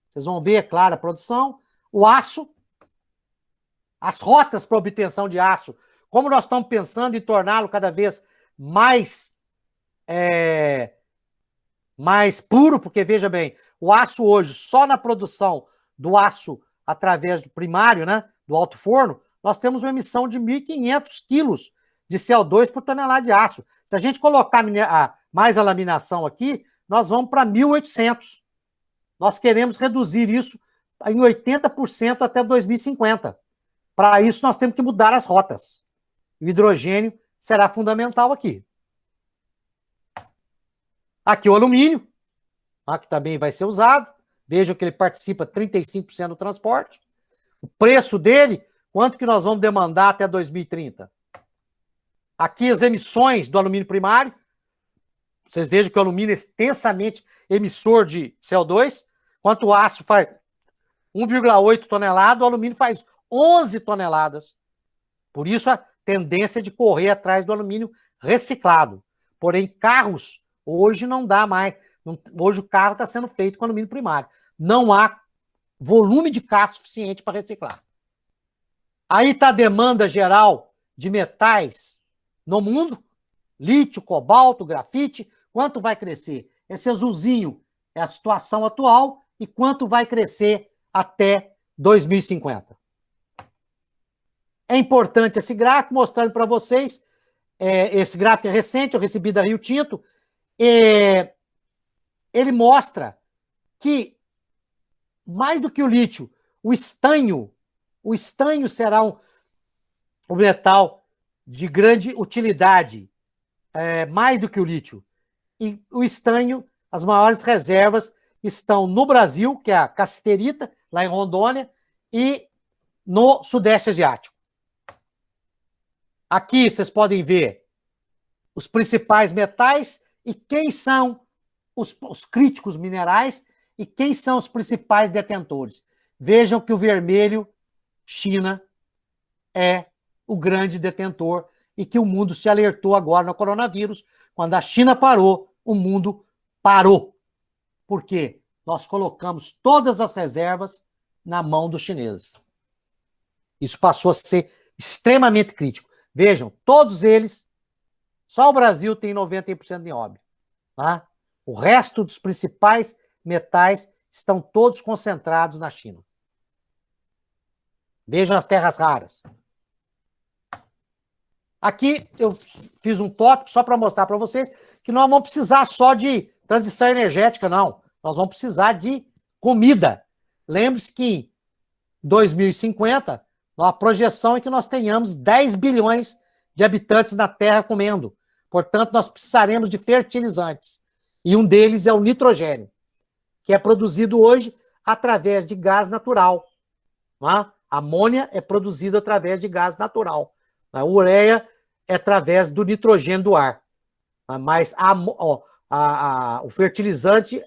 Vocês vão ver, é claro, a produção. O aço. As rotas para obtenção de aço. Como nós estamos pensando em torná-lo cada vez mais puro, porque, veja bem, o aço hoje, só na produção do aço através do primário, né, do alto forno, nós temos uma emissão de 1.500 quilos de CO2 por tonelada de aço. Se a gente colocar mais a laminação aqui, nós vamos para 1.800. Nós queremos reduzir isso em 80% até 2050. Para isso, nós temos que mudar as rotas. O hidrogênio será fundamental aqui. Aqui o alumínio, que também vai ser usado. Vejam que ele participa 35% do transporte. O preço dele, quanto que nós vamos demandar até 2030? Aqui as emissões do alumínio primário. Vocês vejam que o alumínio é extensamente emissor de CO2. Enquanto o aço faz 1,8 toneladas, o alumínio faz 11 toneladas. Por isso a tendência de correr atrás do alumínio reciclado. Porém, carros, hoje não dá mais. Hoje o carro está sendo feito com alumínio primário. Não há volume de carro suficiente para reciclar. Aí está a demanda geral de metais no mundo. Lítio, cobalto, grafite. Quanto vai crescer? Esse azulzinho é a situação atual e quanto vai crescer até 2050. É importante esse gráfico, mostrando para vocês. Esse gráfico é recente, eu recebi da Rio Tinto. Ele mostra que, mais do que o lítio, o estanho será um metal de grande utilidade, mais do que o lítio. E o estanho, as maiores reservas estão no Brasil, que é a cassiterita, lá em Rondônia, e no Sudeste Asiático. Aqui vocês podem ver os principais metais e quem são os críticos minerais e quem são os principais detentores. Vejam que o vermelho, China, é o grande detentor e que o mundo se alertou agora no coronavírus. Quando a China parou, o mundo parou. Por quê? Nós colocamos todas as reservas na mão dos chineses. Isso passou a ser extremamente crítico. Vejam, todos eles, só o Brasil tem 90% de nióbio. Tá? O resto dos principais metais estão todos concentrados na China. Vejam as terras raras. Aqui eu fiz um tópico só para mostrar para vocês que nós vamos precisar só de transição energética, não. Nós vamos precisar de comida. Lembre-se que em 2050, a projeção é que nós tenhamos 10 bilhões de habitantes na Terra comendo. Portanto, nós precisaremos de fertilizantes. E um deles é o nitrogênio, que é produzido hoje através de gás natural. A amônia é produzida através de gás natural. A ureia é através do nitrogênio do ar. Mas o fertilizante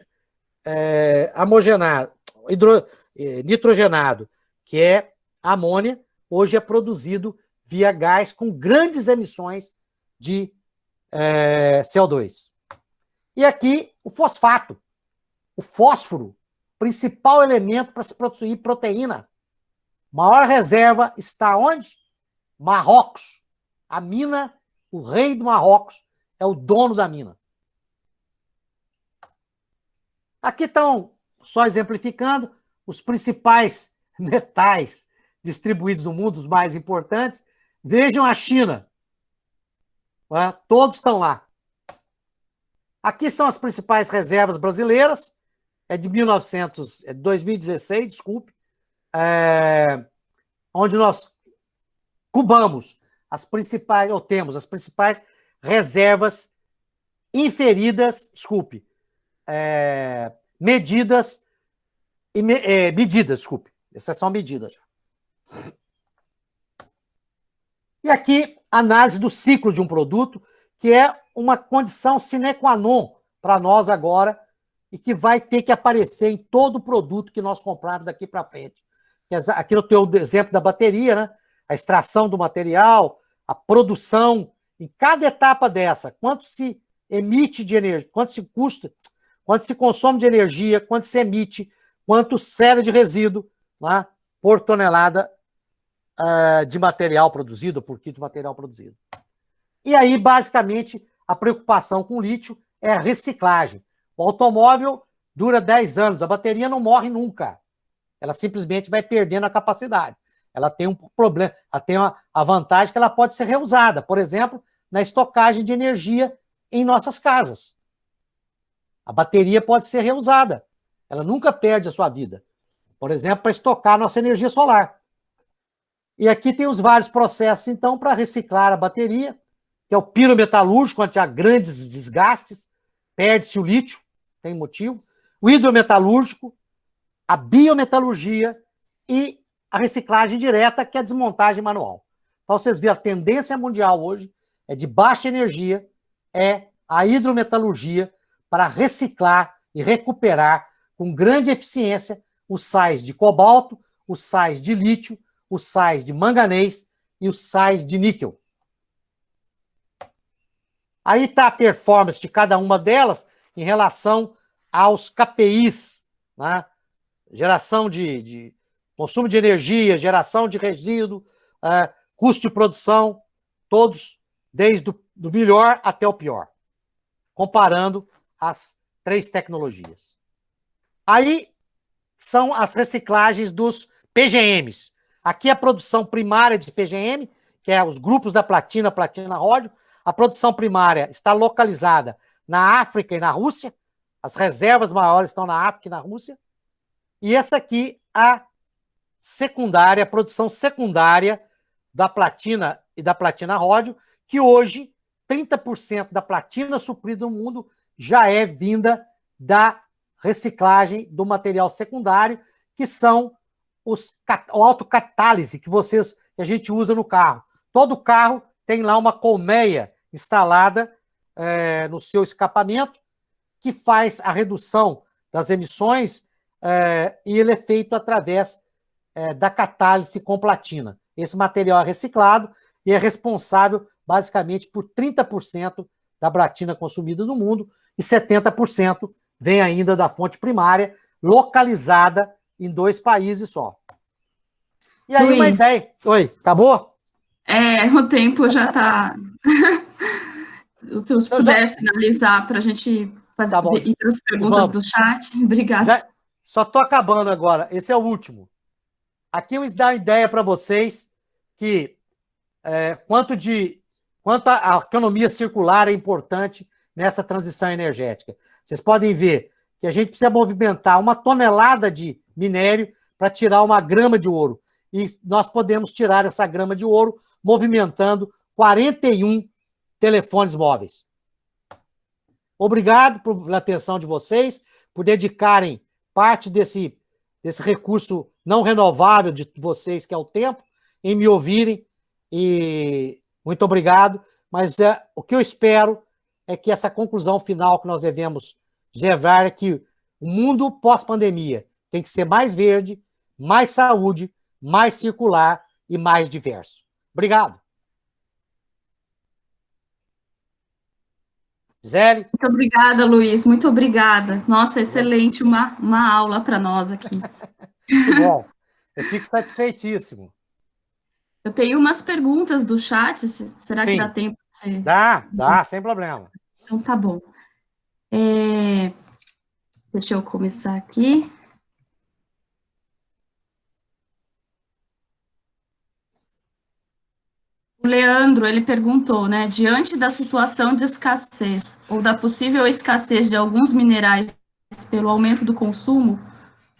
nitrogenado, que é amônia, hoje é produzido via gás com grandes emissões de CO2. E aqui o fosfato, o fósforo, principal elemento para se produzir proteína. Maior reserva está onde? Marrocos. A mina, o rei do Marrocos é o dono da mina. Aqui estão, só exemplificando, os principais metais distribuídos no mundo, os mais importantes. Vejam a China. Todos estão lá. Aqui são as principais reservas brasileiras. É de 2016, desculpe. Onde nós cubamos as principais, ou temos as principais reservas inferidas, medidas, desculpe. Essas são medidas. E aqui, análise do ciclo de um produto, que é uma condição sine qua non para nós agora e que vai ter que aparecer em todo produto que nós comprarmos daqui para frente. Aqui eu tenho o exemplo da bateria, né? A extração do material, a produção, em cada etapa dessa, quanto se emite de energia, quanto se custa, quanto se consome de energia, quanto se emite, quanto série de resíduo, né, por tonelada de material produzido, por quilo de material produzido. E aí, basicamente, a preocupação com o lítio é a reciclagem. O automóvel dura 10 anos, a bateria não morre nunca. Ela simplesmente vai perdendo a capacidade. Ela tem um problema, ela tem a vantagem que ela pode ser reusada, por exemplo, na estocagem de energia em nossas casas. A bateria pode ser reusada. Ela nunca perde a sua vida. Por exemplo, para estocar a nossa energia solar. E aqui tem os vários processos, então, para reciclar a bateria, que é o pirometalúrgico, onde há grandes desgastes, perde-se o lítio, tem motivo. O hidrometalúrgico, a biometalurgia e a reciclagem direta, que é a desmontagem manual. Então, vocês veem, a tendência mundial hoje é de baixa energia, é a hidrometalurgia para reciclar e recuperar com grande eficiência os sais de cobalto, os sais de lítio, os sais de manganês e os sais de níquel. Aí está a performance de cada uma delas em relação aos KPIs, né? Geração de consumo de energia, geração de resíduo, custo de produção, todos desde o melhor até o pior, comparando as 3 tecnologias. Aí são as reciclagens dos PGMs. Aqui a produção primária de PGM, que é os grupos da platina, platina-ródio. A produção primária está localizada na África e na Rússia. As reservas maiores estão na África e na Rússia. E essa aqui, a secundária, a produção secundária da platina e da platina-ródio, que hoje 30% da platina suprida no mundo já é vinda da reciclagem do material secundário, que são o autocatálise que a gente usa no carro. Todo carro tem lá uma colmeia instalada no seu escapamento, que faz a redução das emissões e ele é feito através da catálise com platina. Esse material é reciclado e é responsável, basicamente, por 30% da platina consumida no mundo e 70% vem ainda da fonte primária, localizada em 2 países só. E aí, Luiz, uma ideia... Oi, acabou? O tempo já está... Se você puder finalizar para a gente fazer as perguntas do chat. Obrigada. Só estou acabando agora. Esse é o último. Aqui eu dar uma ideia para vocês que quanto a economia circular é importante nessa transição energética. Vocês podem ver que a gente precisa movimentar 1 tonelada de minério para tirar 1 grama de ouro. E nós podemos tirar essa grama de ouro movimentando 41 telefones móveis. Obrigado pela atenção de vocês, por dedicarem parte desse recurso não renovável de vocês, que é o tempo, em me ouvirem. E muito obrigado. Mas o que eu espero é que essa conclusão final que nós devemos levar é que o mundo pós-pandemia tem que ser mais verde, mais saúde, mais circular e mais diverso. Obrigado. Gisele? Muito obrigada, Luiz. Muito obrigada. Nossa, excelente. Uma aula para nós aqui. Que bom. Eu fico satisfeitíssimo. Eu tenho umas perguntas do chat. Será que dá tempo? Dá, sem problema. Então, tá bom. Deixa eu começar aqui. O Leandro, ele perguntou, né, diante da situação de escassez ou da possível escassez de alguns minerais pelo aumento do consumo,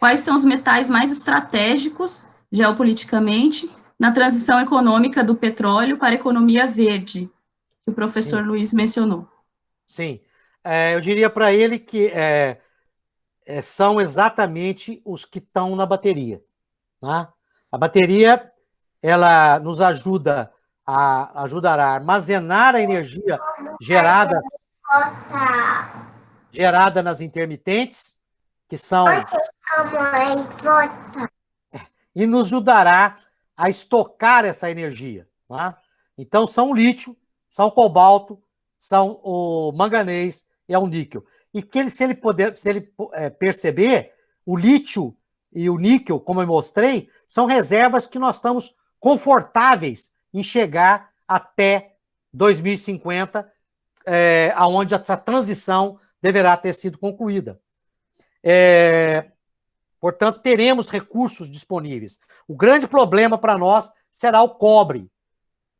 quais são os metais mais estratégicos, geopoliticamente, na transição econômica do petróleo para a economia verde, que o professor Luiz mencionou? Sim. Eu diria para ele que são exatamente os que estão na bateria. Tá? A bateria, ela nos ajudará a armazenar a energia gerada nas intermitentes, que são... E nos ajudará a estocar essa energia. Tá? Então, são o lítio, são o cobalto, são o manganês e o níquel. E que se ele perceber, o lítio e o níquel, como eu mostrei, são reservas que nós estamos confortáveis em chegar até 2050, aonde essa transição deverá ter sido concluída. Portanto, teremos recursos disponíveis. O grande problema para nós será o cobre,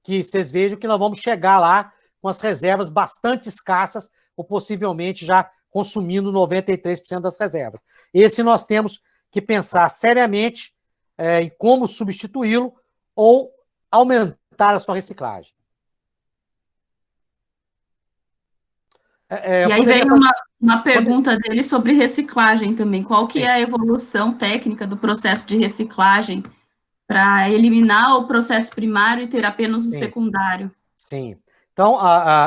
que vocês vejam que nós vamos chegar lá com as reservas bastante escassas, ou possivelmente já consumindo 93% das reservas. Esse nós temos que pensar seriamente em como substituí-lo ou aumentar a sua reciclagem. E aí vem uma pergunta dele sobre reciclagem também. Qual que é a evolução técnica do processo de reciclagem para eliminar o processo primário e ter apenas o secundário? Sim. Então,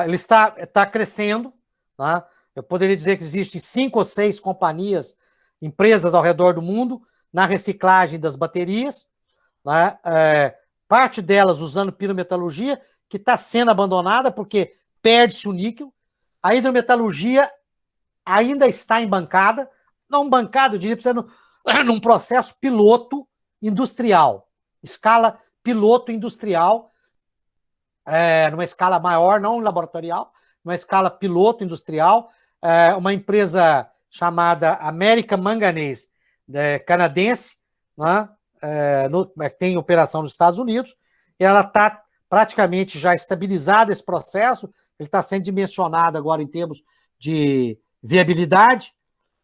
ele está crescendo. Tá? Eu poderia dizer que existem 5 ou 6 companhias, empresas ao redor do mundo na reciclagem das baterias. Né? Parte delas usando pirometalurgia, que está sendo abandonada porque perde-se o níquel. A hidrometalurgia ainda está embancada, não bancada, eu diria, precisa num processo piloto industrial, escala piloto industrial, numa escala maior, não laboratorial, numa escala piloto industrial, uma empresa chamada American Manganese, canadense, né, tem operação nos Estados Unidos, ela está praticamente já estabilizada esse processo, ele está sendo dimensionado agora em termos de viabilidade,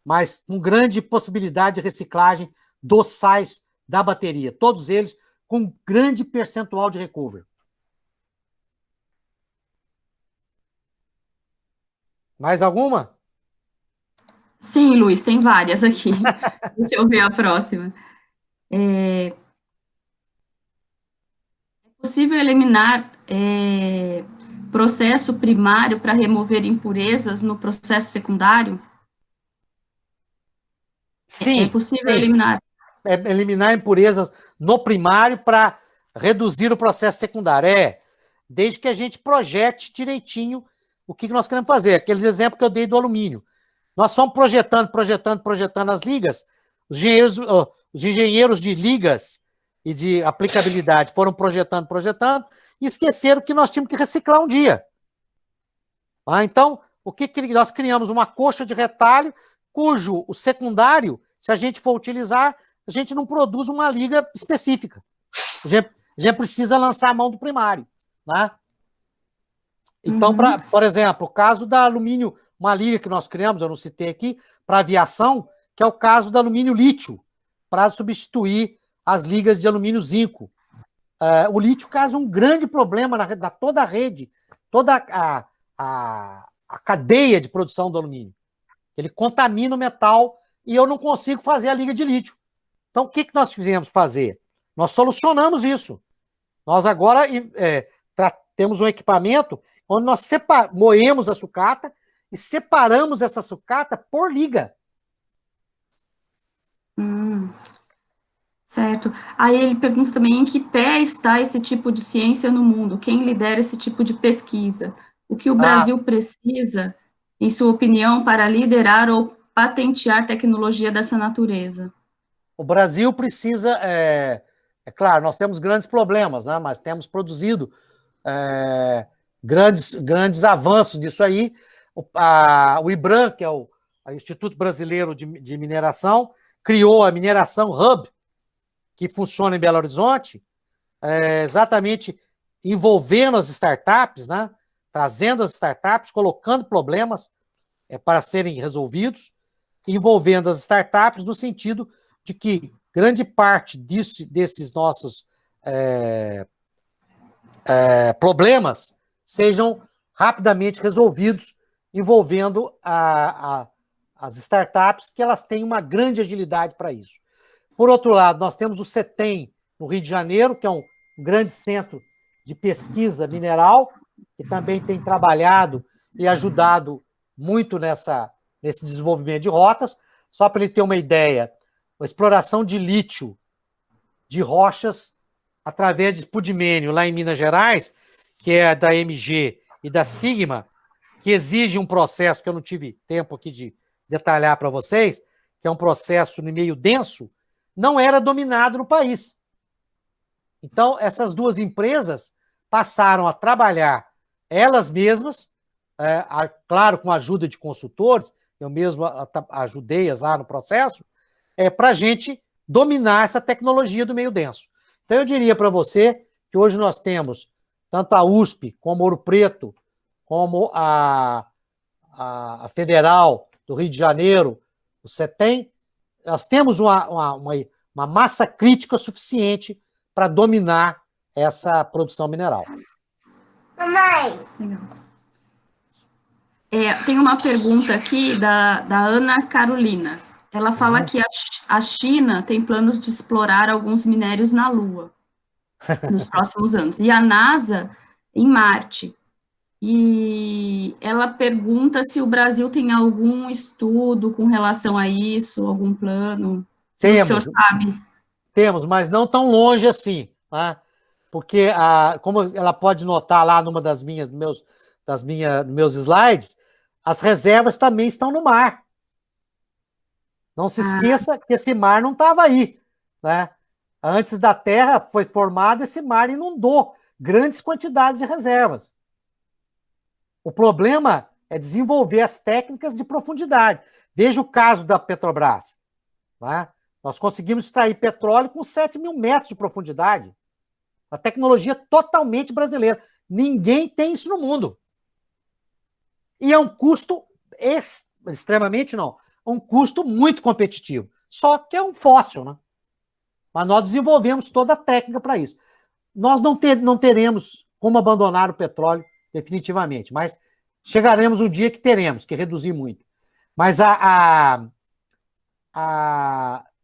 mas com grande possibilidade de reciclagem dos sais da bateria, todos eles com grande percentual de recovery. Mais alguma? Sim, Luiz, tem várias aqui. Deixa eu ver a próxima. É possível eliminar processo primário para remover impurezas no processo secundário? Sim, é possível sim. eliminar. Eliminar impurezas no primário para reduzir o processo secundário. Desde que a gente projete direitinho o que nós queremos fazer. Aqueles exemplos que eu dei do alumínio. Nós fomos projetando as ligas. Os engenheiros de ligas e de aplicabilidade foram projetando, e esqueceram que nós tínhamos que reciclar um dia. Então, nós criamos uma coxa de retalho, cujo o secundário, se a gente for utilizar, a gente não produz uma liga específica. A gente precisa lançar a mão do primário. Né? Então, por exemplo, o caso da alumínio, uma liga que nós criamos, eu não citei aqui, para aviação, que é o caso do alumínio lítio, para substituir as ligas de alumínio zinco. O lítio causa um grande problema na toda a rede, toda a cadeia de produção do alumínio. Ele contamina o metal e eu não consigo fazer a liga de lítio. Então, o que nós fizemos fazer? Nós solucionamos isso. Nós agora temos um equipamento onde nós moemos a sucata e separamos essa sucata por liga. Certo. Aí ele pergunta também em que pé está esse tipo de ciência no mundo? Quem lidera esse tipo de pesquisa? O que o Brasil precisa, em sua opinião, para liderar ou patentear tecnologia dessa natureza? O Brasil precisa, claro, nós temos grandes problemas, né, mas temos produzido grandes avanços disso aí. O IBRAM, que é o Instituto Brasileiro de Mineração, criou a Mineração Hub, que funciona em Belo Horizonte, exatamente envolvendo as startups, né, trazendo as startups, colocando problemas para serem resolvidos, envolvendo as startups no sentido de que grande parte desses nossos problemas sejam rapidamente resolvidos, envolvendo as startups, que elas têm uma grande agilidade para isso. Por outro lado, nós temos o CETEM, no Rio de Janeiro, que é um grande centro de pesquisa mineral, que também tem trabalhado e ajudado muito nesse desenvolvimento de rotas. Só para ele ter uma ideia, a exploração de lítio de rochas através de Spudimânio, lá em Minas Gerais, que é da MG e da Sigma, que exige um processo que eu não tive tempo aqui de detalhar para vocês, que é um processo no meio denso, não era dominado no país. Então, essas duas empresas passaram a trabalhar elas mesmas, claro, com a ajuda de consultores, eu mesmo ajudei-as lá no processo, para a gente dominar essa tecnologia do meio denso. Então, eu diria para você que hoje nós temos tanto a USP, como Ouro Preto, como a Federal do Rio de Janeiro, o CETEM, nós temos uma massa crítica suficiente para dominar essa produção mineral. Mamãe! Legal. Tem uma pergunta aqui da Ana Carolina. Ela fala que a China tem planos de explorar alguns minérios na Lua nos próximos anos, e a NASA em Marte. E ela pergunta se o Brasil tem algum estudo com relação a isso, algum plano, se o senhor sabe. Temos, mas não tão longe assim, tá? Porque, como ela pode notar lá numa dos meus slides, as reservas também estão no mar. Não se esqueça que esse mar não estava aí, né? Antes da Terra foi formada, esse mar inundou grandes quantidades de reservas. O problema é desenvolver as técnicas de profundidade. Veja o caso da Petrobras, né? Nós conseguimos extrair petróleo com 7.000 metros de profundidade. A tecnologia totalmente brasileira. Ninguém tem isso no mundo. E é um custo extremamente, não, um custo muito competitivo. Só que é um fóssil, né? Mas nós desenvolvemos toda a técnica para isso. Nós não teremos como abandonar o petróleo definitivamente, mas chegaremos um dia que teremos que reduzir muito. Mas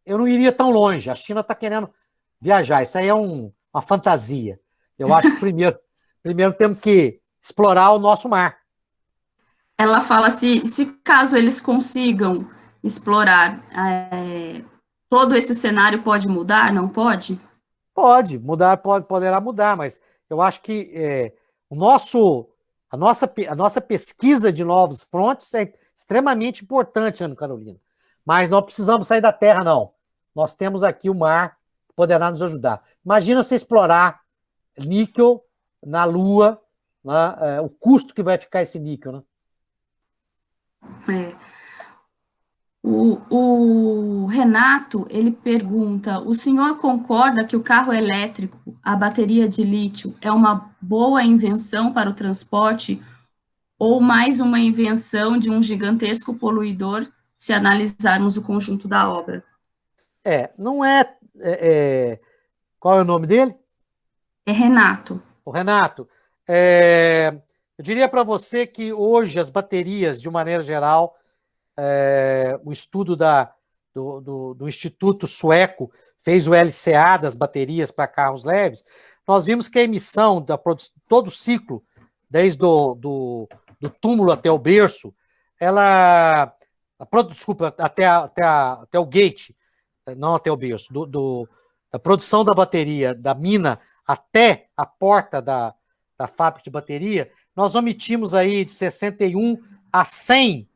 eu não iria tão longe. A China está querendo viajar. Isso aí é uma fantasia. Eu acho que primeiro temos que explorar o nosso mar. Ela fala se caso eles consigam explorar, todo esse cenário pode mudar, não pode? Pode mudar, poderá mudar, mas eu acho que a nossa pesquisa de novos frontes é extremamente importante, Ana Carolina. Mas não precisamos sair da Terra, não. Nós temos aqui o mar que poderá nos ajudar. Imagina você explorar níquel na Lua, né? O custo que vai ficar esse níquel, né? O Renato, ele pergunta, o senhor concorda que o carro elétrico, a bateria de lítio, é uma boa invenção para o transporte ou mais uma invenção de um gigantesco poluidor, se analisarmos o conjunto da obra? Não é... Qual é o nome dele? É Renato. O Renato, eu diria para você que hoje as baterias, de maneira geral, o estudo do Instituto Sueco fez o LCA das baterias para carros leves, nós vimos que a emissão, todo o ciclo, desde do túmulo até o berço, desculpa, até o gate, não até o berço, da produção da bateria, da mina até a porta da fábrica de bateria, nós omitimos aí de 61 a 100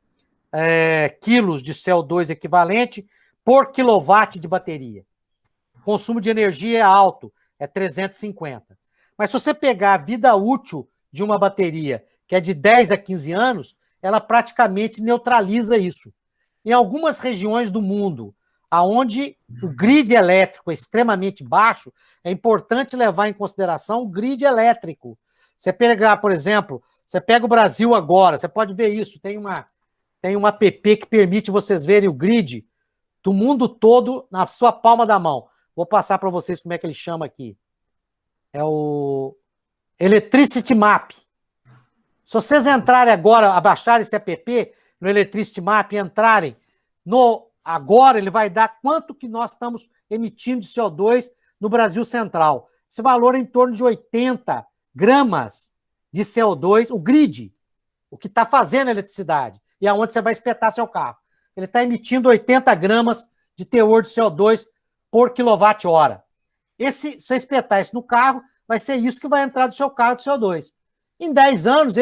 quilos de CO2 equivalente por quilowatt de bateria. O consumo de energia é alto, é 350. Mas se você pegar a vida útil de uma bateria, que é de 10 a 15 anos, ela praticamente neutraliza isso. Em algumas regiões do mundo, onde o grid elétrico é extremamente baixo, é importante levar em consideração o grid elétrico. Você pegar, por exemplo, você pega o Brasil agora, você pode ver isso, tem uma app que permite vocês verem o grid do mundo todo na sua palma da mão. Vou passar para vocês como é que ele chama aqui. É o Electricity Map. Se vocês entrarem agora, abaixarem esse app no Electricity Map e entrarem agora, ele vai dar quanto que nós estamos emitindo de CO2 no Brasil Central. Esse valor é em torno de 80 gramas de CO2, o grid, o que está fazendo a eletricidade, e aonde você vai espetar seu carro. Ele está emitindo 80 gramas de teor de CO2 por quilowatt-hora. Se você espetar isso no carro, vai ser isso que vai entrar do seu carro de CO2. Em 10 anos,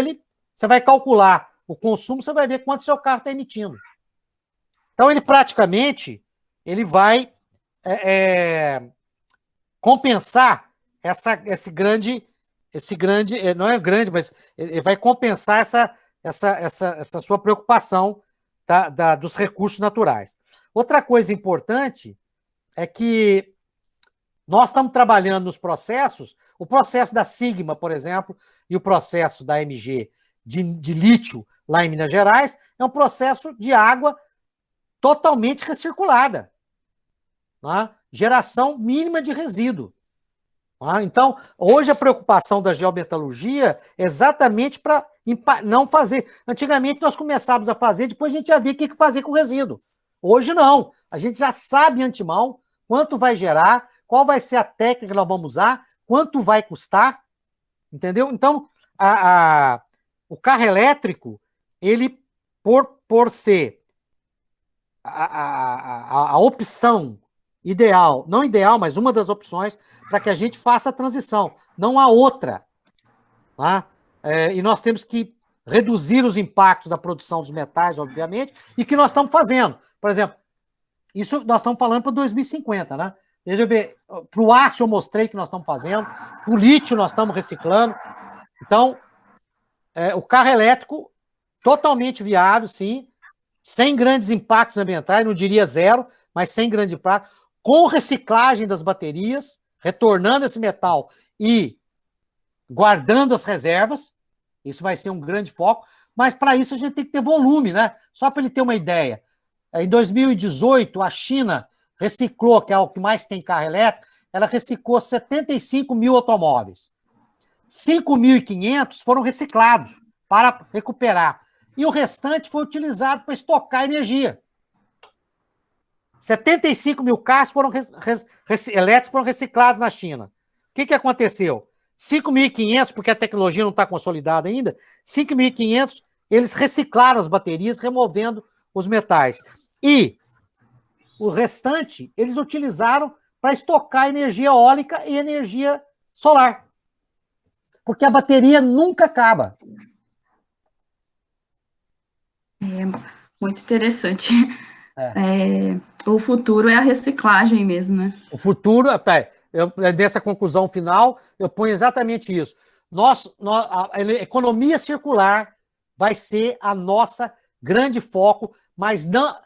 você vai calcular o consumo, você vai ver quanto seu carro está emitindo. Então, ele praticamente vai compensar esse grande, não é grande, mas ele vai compensar essa sua preocupação dos recursos naturais. Outra coisa importante é que nós estamos trabalhando nos processos, o processo da Sigma, por exemplo, e o processo da MG de lítio lá em Minas Gerais, é um processo de água totalmente recirculada. Né? Geração mínima de resíduo. Então, hoje a preocupação da geometalurgia é exatamente para não fazer. Antigamente nós começávamos a fazer, depois a gente já via o que fazer com o resíduo. Hoje não. A gente já sabe de antemão quanto vai gerar, qual vai ser a técnica que nós vamos usar, quanto vai custar, entendeu? Então, o carro elétrico, ele, por ser a opção ideal, não ideal, mas uma das opções para que a gente faça a transição. Não há outra. Tá? E nós temos que reduzir os impactos da produção dos metais, obviamente, e que nós estamos fazendo. Por exemplo, isso nós estamos falando para 2050, né? Deixa eu ver, para o aço eu mostrei que nós estamos fazendo, para o lítio nós estamos reciclando. Então, o carro elétrico, totalmente viável, sim, sem grandes impactos ambientais, não diria zero, mas sem grande impacto, com reciclagem das baterias, retornando esse metal e guardando as reservas, isso vai ser um grande foco, mas para isso a gente tem que ter volume, né? Só para ele ter uma ideia. Em 2018, a China reciclou, que é o que mais tem carro elétrico, ela reciclou 75 mil automóveis. 5.500 foram reciclados para recuperar. E o restante foi utilizado para estocar energia. 75 mil carros elétricos foram reciclados na China. O que aconteceu? 5.500, porque a tecnologia não está consolidada ainda, 5.500 eles reciclaram as baterias, removendo os metais. E o restante eles utilizaram para estocar energia eólica e energia solar. Porque a bateria nunca acaba. Muito interessante. O futuro é a reciclagem mesmo, né? O futuro, dessa conclusão final, eu ponho exatamente isso. A economia circular vai ser a nossa grande foco, mas não,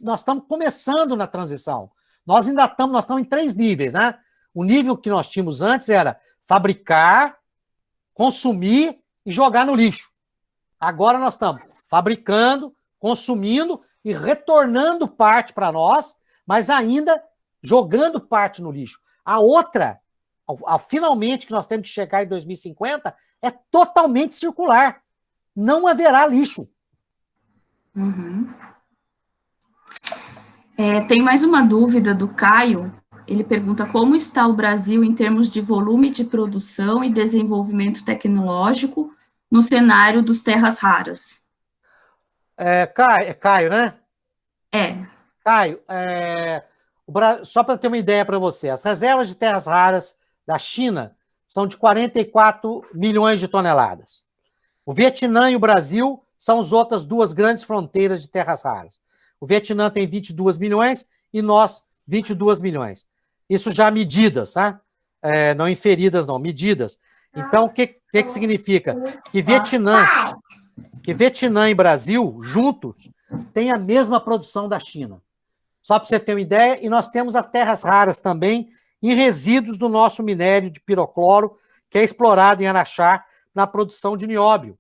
nós estamos começando na transição. Nós estamos em 3 níveis, né? O nível que nós tínhamos antes era fabricar, consumir e jogar no lixo. Agora nós estamos fabricando, consumindo e retornando parte para nós, mas ainda jogando parte no lixo. A outra, finalmente, que nós temos que chegar em 2050, é totalmente circular. Não haverá lixo. Uhum. Tem mais uma dúvida do Caio. Ele pergunta como está o Brasil em termos de volume de produção e desenvolvimento tecnológico no cenário dos terras raras. Caio, né? Caio, só para ter uma ideia para você, as reservas de terras raras da China são de 44 milhões de toneladas. O Vietnã e o Brasil são as outras 2 grandes fronteiras de terras raras. O Vietnã tem 22 milhões e nós 22 milhões. Isso já medidas, tá? Não inferidas, não, medidas. Então, o que significa? Que Vietnã e Brasil, juntos, têm a mesma produção da China. Só para você ter uma ideia, e nós temos as terras raras também em resíduos do nosso minério de pirocloro, que é explorado em Araxá na produção de nióbio.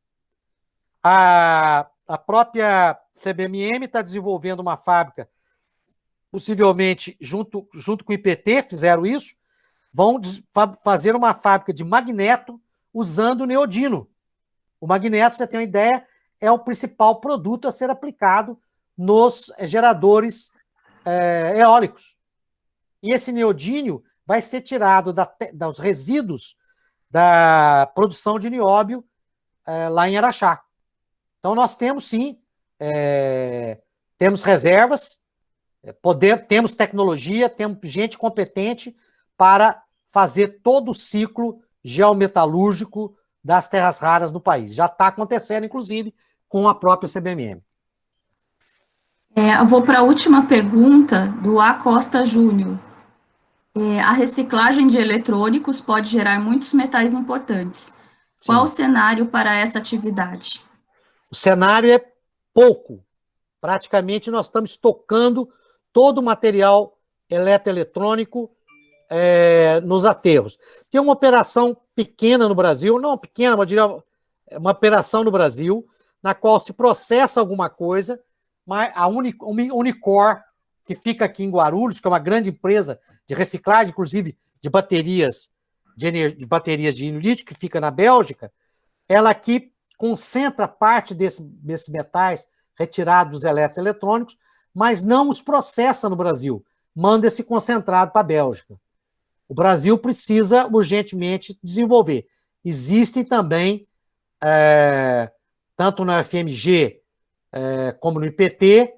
A própria CBMM está desenvolvendo uma fábrica, possivelmente junto com o IPT, fizeram isso, vão fazer uma fábrica de magneto usando neodino. O magneto, você tem uma ideia, é o principal produto a ser aplicado nos geradores eólicos. E esse neodímio vai ser tirado dos resíduos da produção de nióbio lá em Araxá. Então, nós temos, sim, temos reservas, temos tecnologia, temos gente competente para fazer todo o ciclo geometalúrgico das terras raras no país. Já está acontecendo, inclusive, com a própria CBMM. Eu vou para a última pergunta do A. Costa Júnior. A reciclagem de eletrônicos pode gerar muitos metais importantes. Sim. Qual o cenário para essa atividade? O cenário é pouco. Praticamente nós estamos estocando todo o material eletroeletrônico nos aterros. Tem uma operação pequena no Brasil, não pequena, mas diria uma operação no Brasil, na qual se processa alguma coisa, mas a Unicor, que fica aqui em Guarulhos, que é uma grande empresa de reciclagem, inclusive de baterias de baterias de lítio, que fica na Bélgica, ela aqui concentra parte desses metais retirados dos eletrônicos, mas não os processa no Brasil. Manda esse concentrado para a Bélgica. O Brasil precisa urgentemente desenvolver. Existem também, tanto na UFMG como no IPT,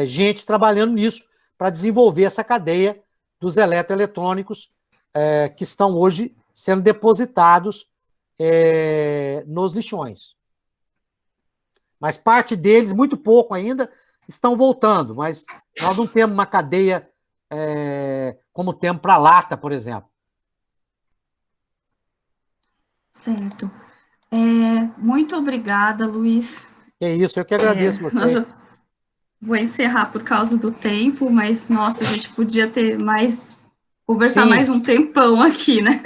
gente trabalhando nisso para desenvolver essa cadeia dos eletroeletrônicos que estão hoje sendo depositados nos lixões. Mas parte deles, muito pouco ainda, estão voltando, mas nós não temos uma cadeia como temos para a lata, por exemplo. Certo. Muito obrigada, Luiz. É isso, eu que agradeço vocês. Vou encerrar por causa do tempo, mas, nossa, a gente podia ter conversar mais um tempão aqui, né?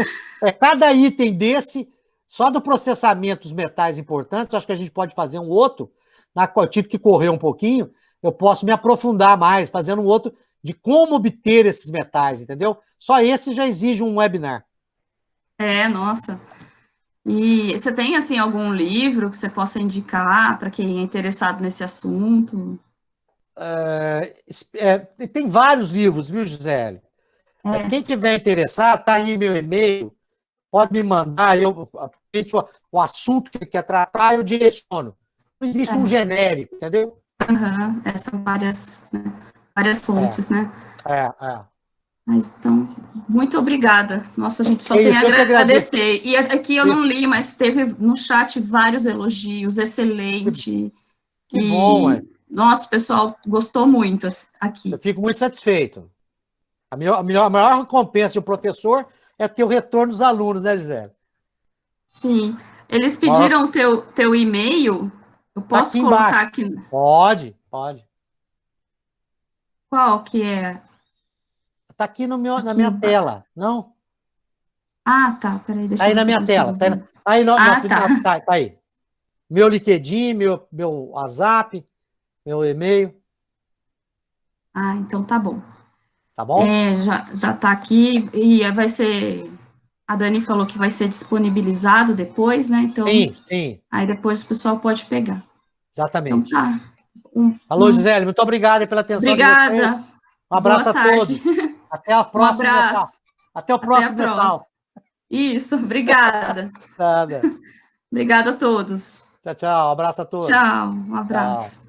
Cada item desse, só do processamento dos metais importantes, acho que a gente pode fazer um outro, na qual eu tive que correr um pouquinho, eu posso me aprofundar mais, fazendo um outro de como obter esses metais, entendeu? Só esse já exige um webinar. Nossa. E você tem, assim, algum livro que você possa indicar para quem é interessado nesse assunto? Tem vários livros, viu, Gisele? Quem tiver interessado, está aí meu e-mail, pode me mandar, o assunto que ele quer tratar, eu direciono. Não existe um genérico, entendeu? São várias fontes, né? Mas, então, muito obrigada. Nossa, a gente só tem a agradecer. E aqui eu não li, mas teve no chat vários elogios, excelente. Que bom, Nossa, o pessoal gostou muito aqui. Eu fico muito satisfeito. A maior recompensa de um professor é ter o retorno dos alunos, né, Gisele? Sim. Eles pediram o teu e-mail. Eu posso colocar aqui? Pode. Qual que é? Está aqui na minha tela, não? Ah, tá. Peraí, deixa eu ver. Aí na minha tela. Tá aí. Meu LinkedIn, meu WhatsApp, meu e-mail. Então tá bom. Tá bom? Já tá aqui e vai ser... A Dani falou que vai ser disponibilizado depois, né? Então, sim. Aí depois o pessoal pode pegar. Exatamente. Então tá. Alô, Gisele, muito obrigado pela atenção de vocês. Obrigada. Um abraço a todos. Até a próxima. Natal. Até o próximo Natal. Isso, obrigada. Nada. Obrigada a todos. Tchau. Abraço a todos. Tchau, um abraço. Tchau.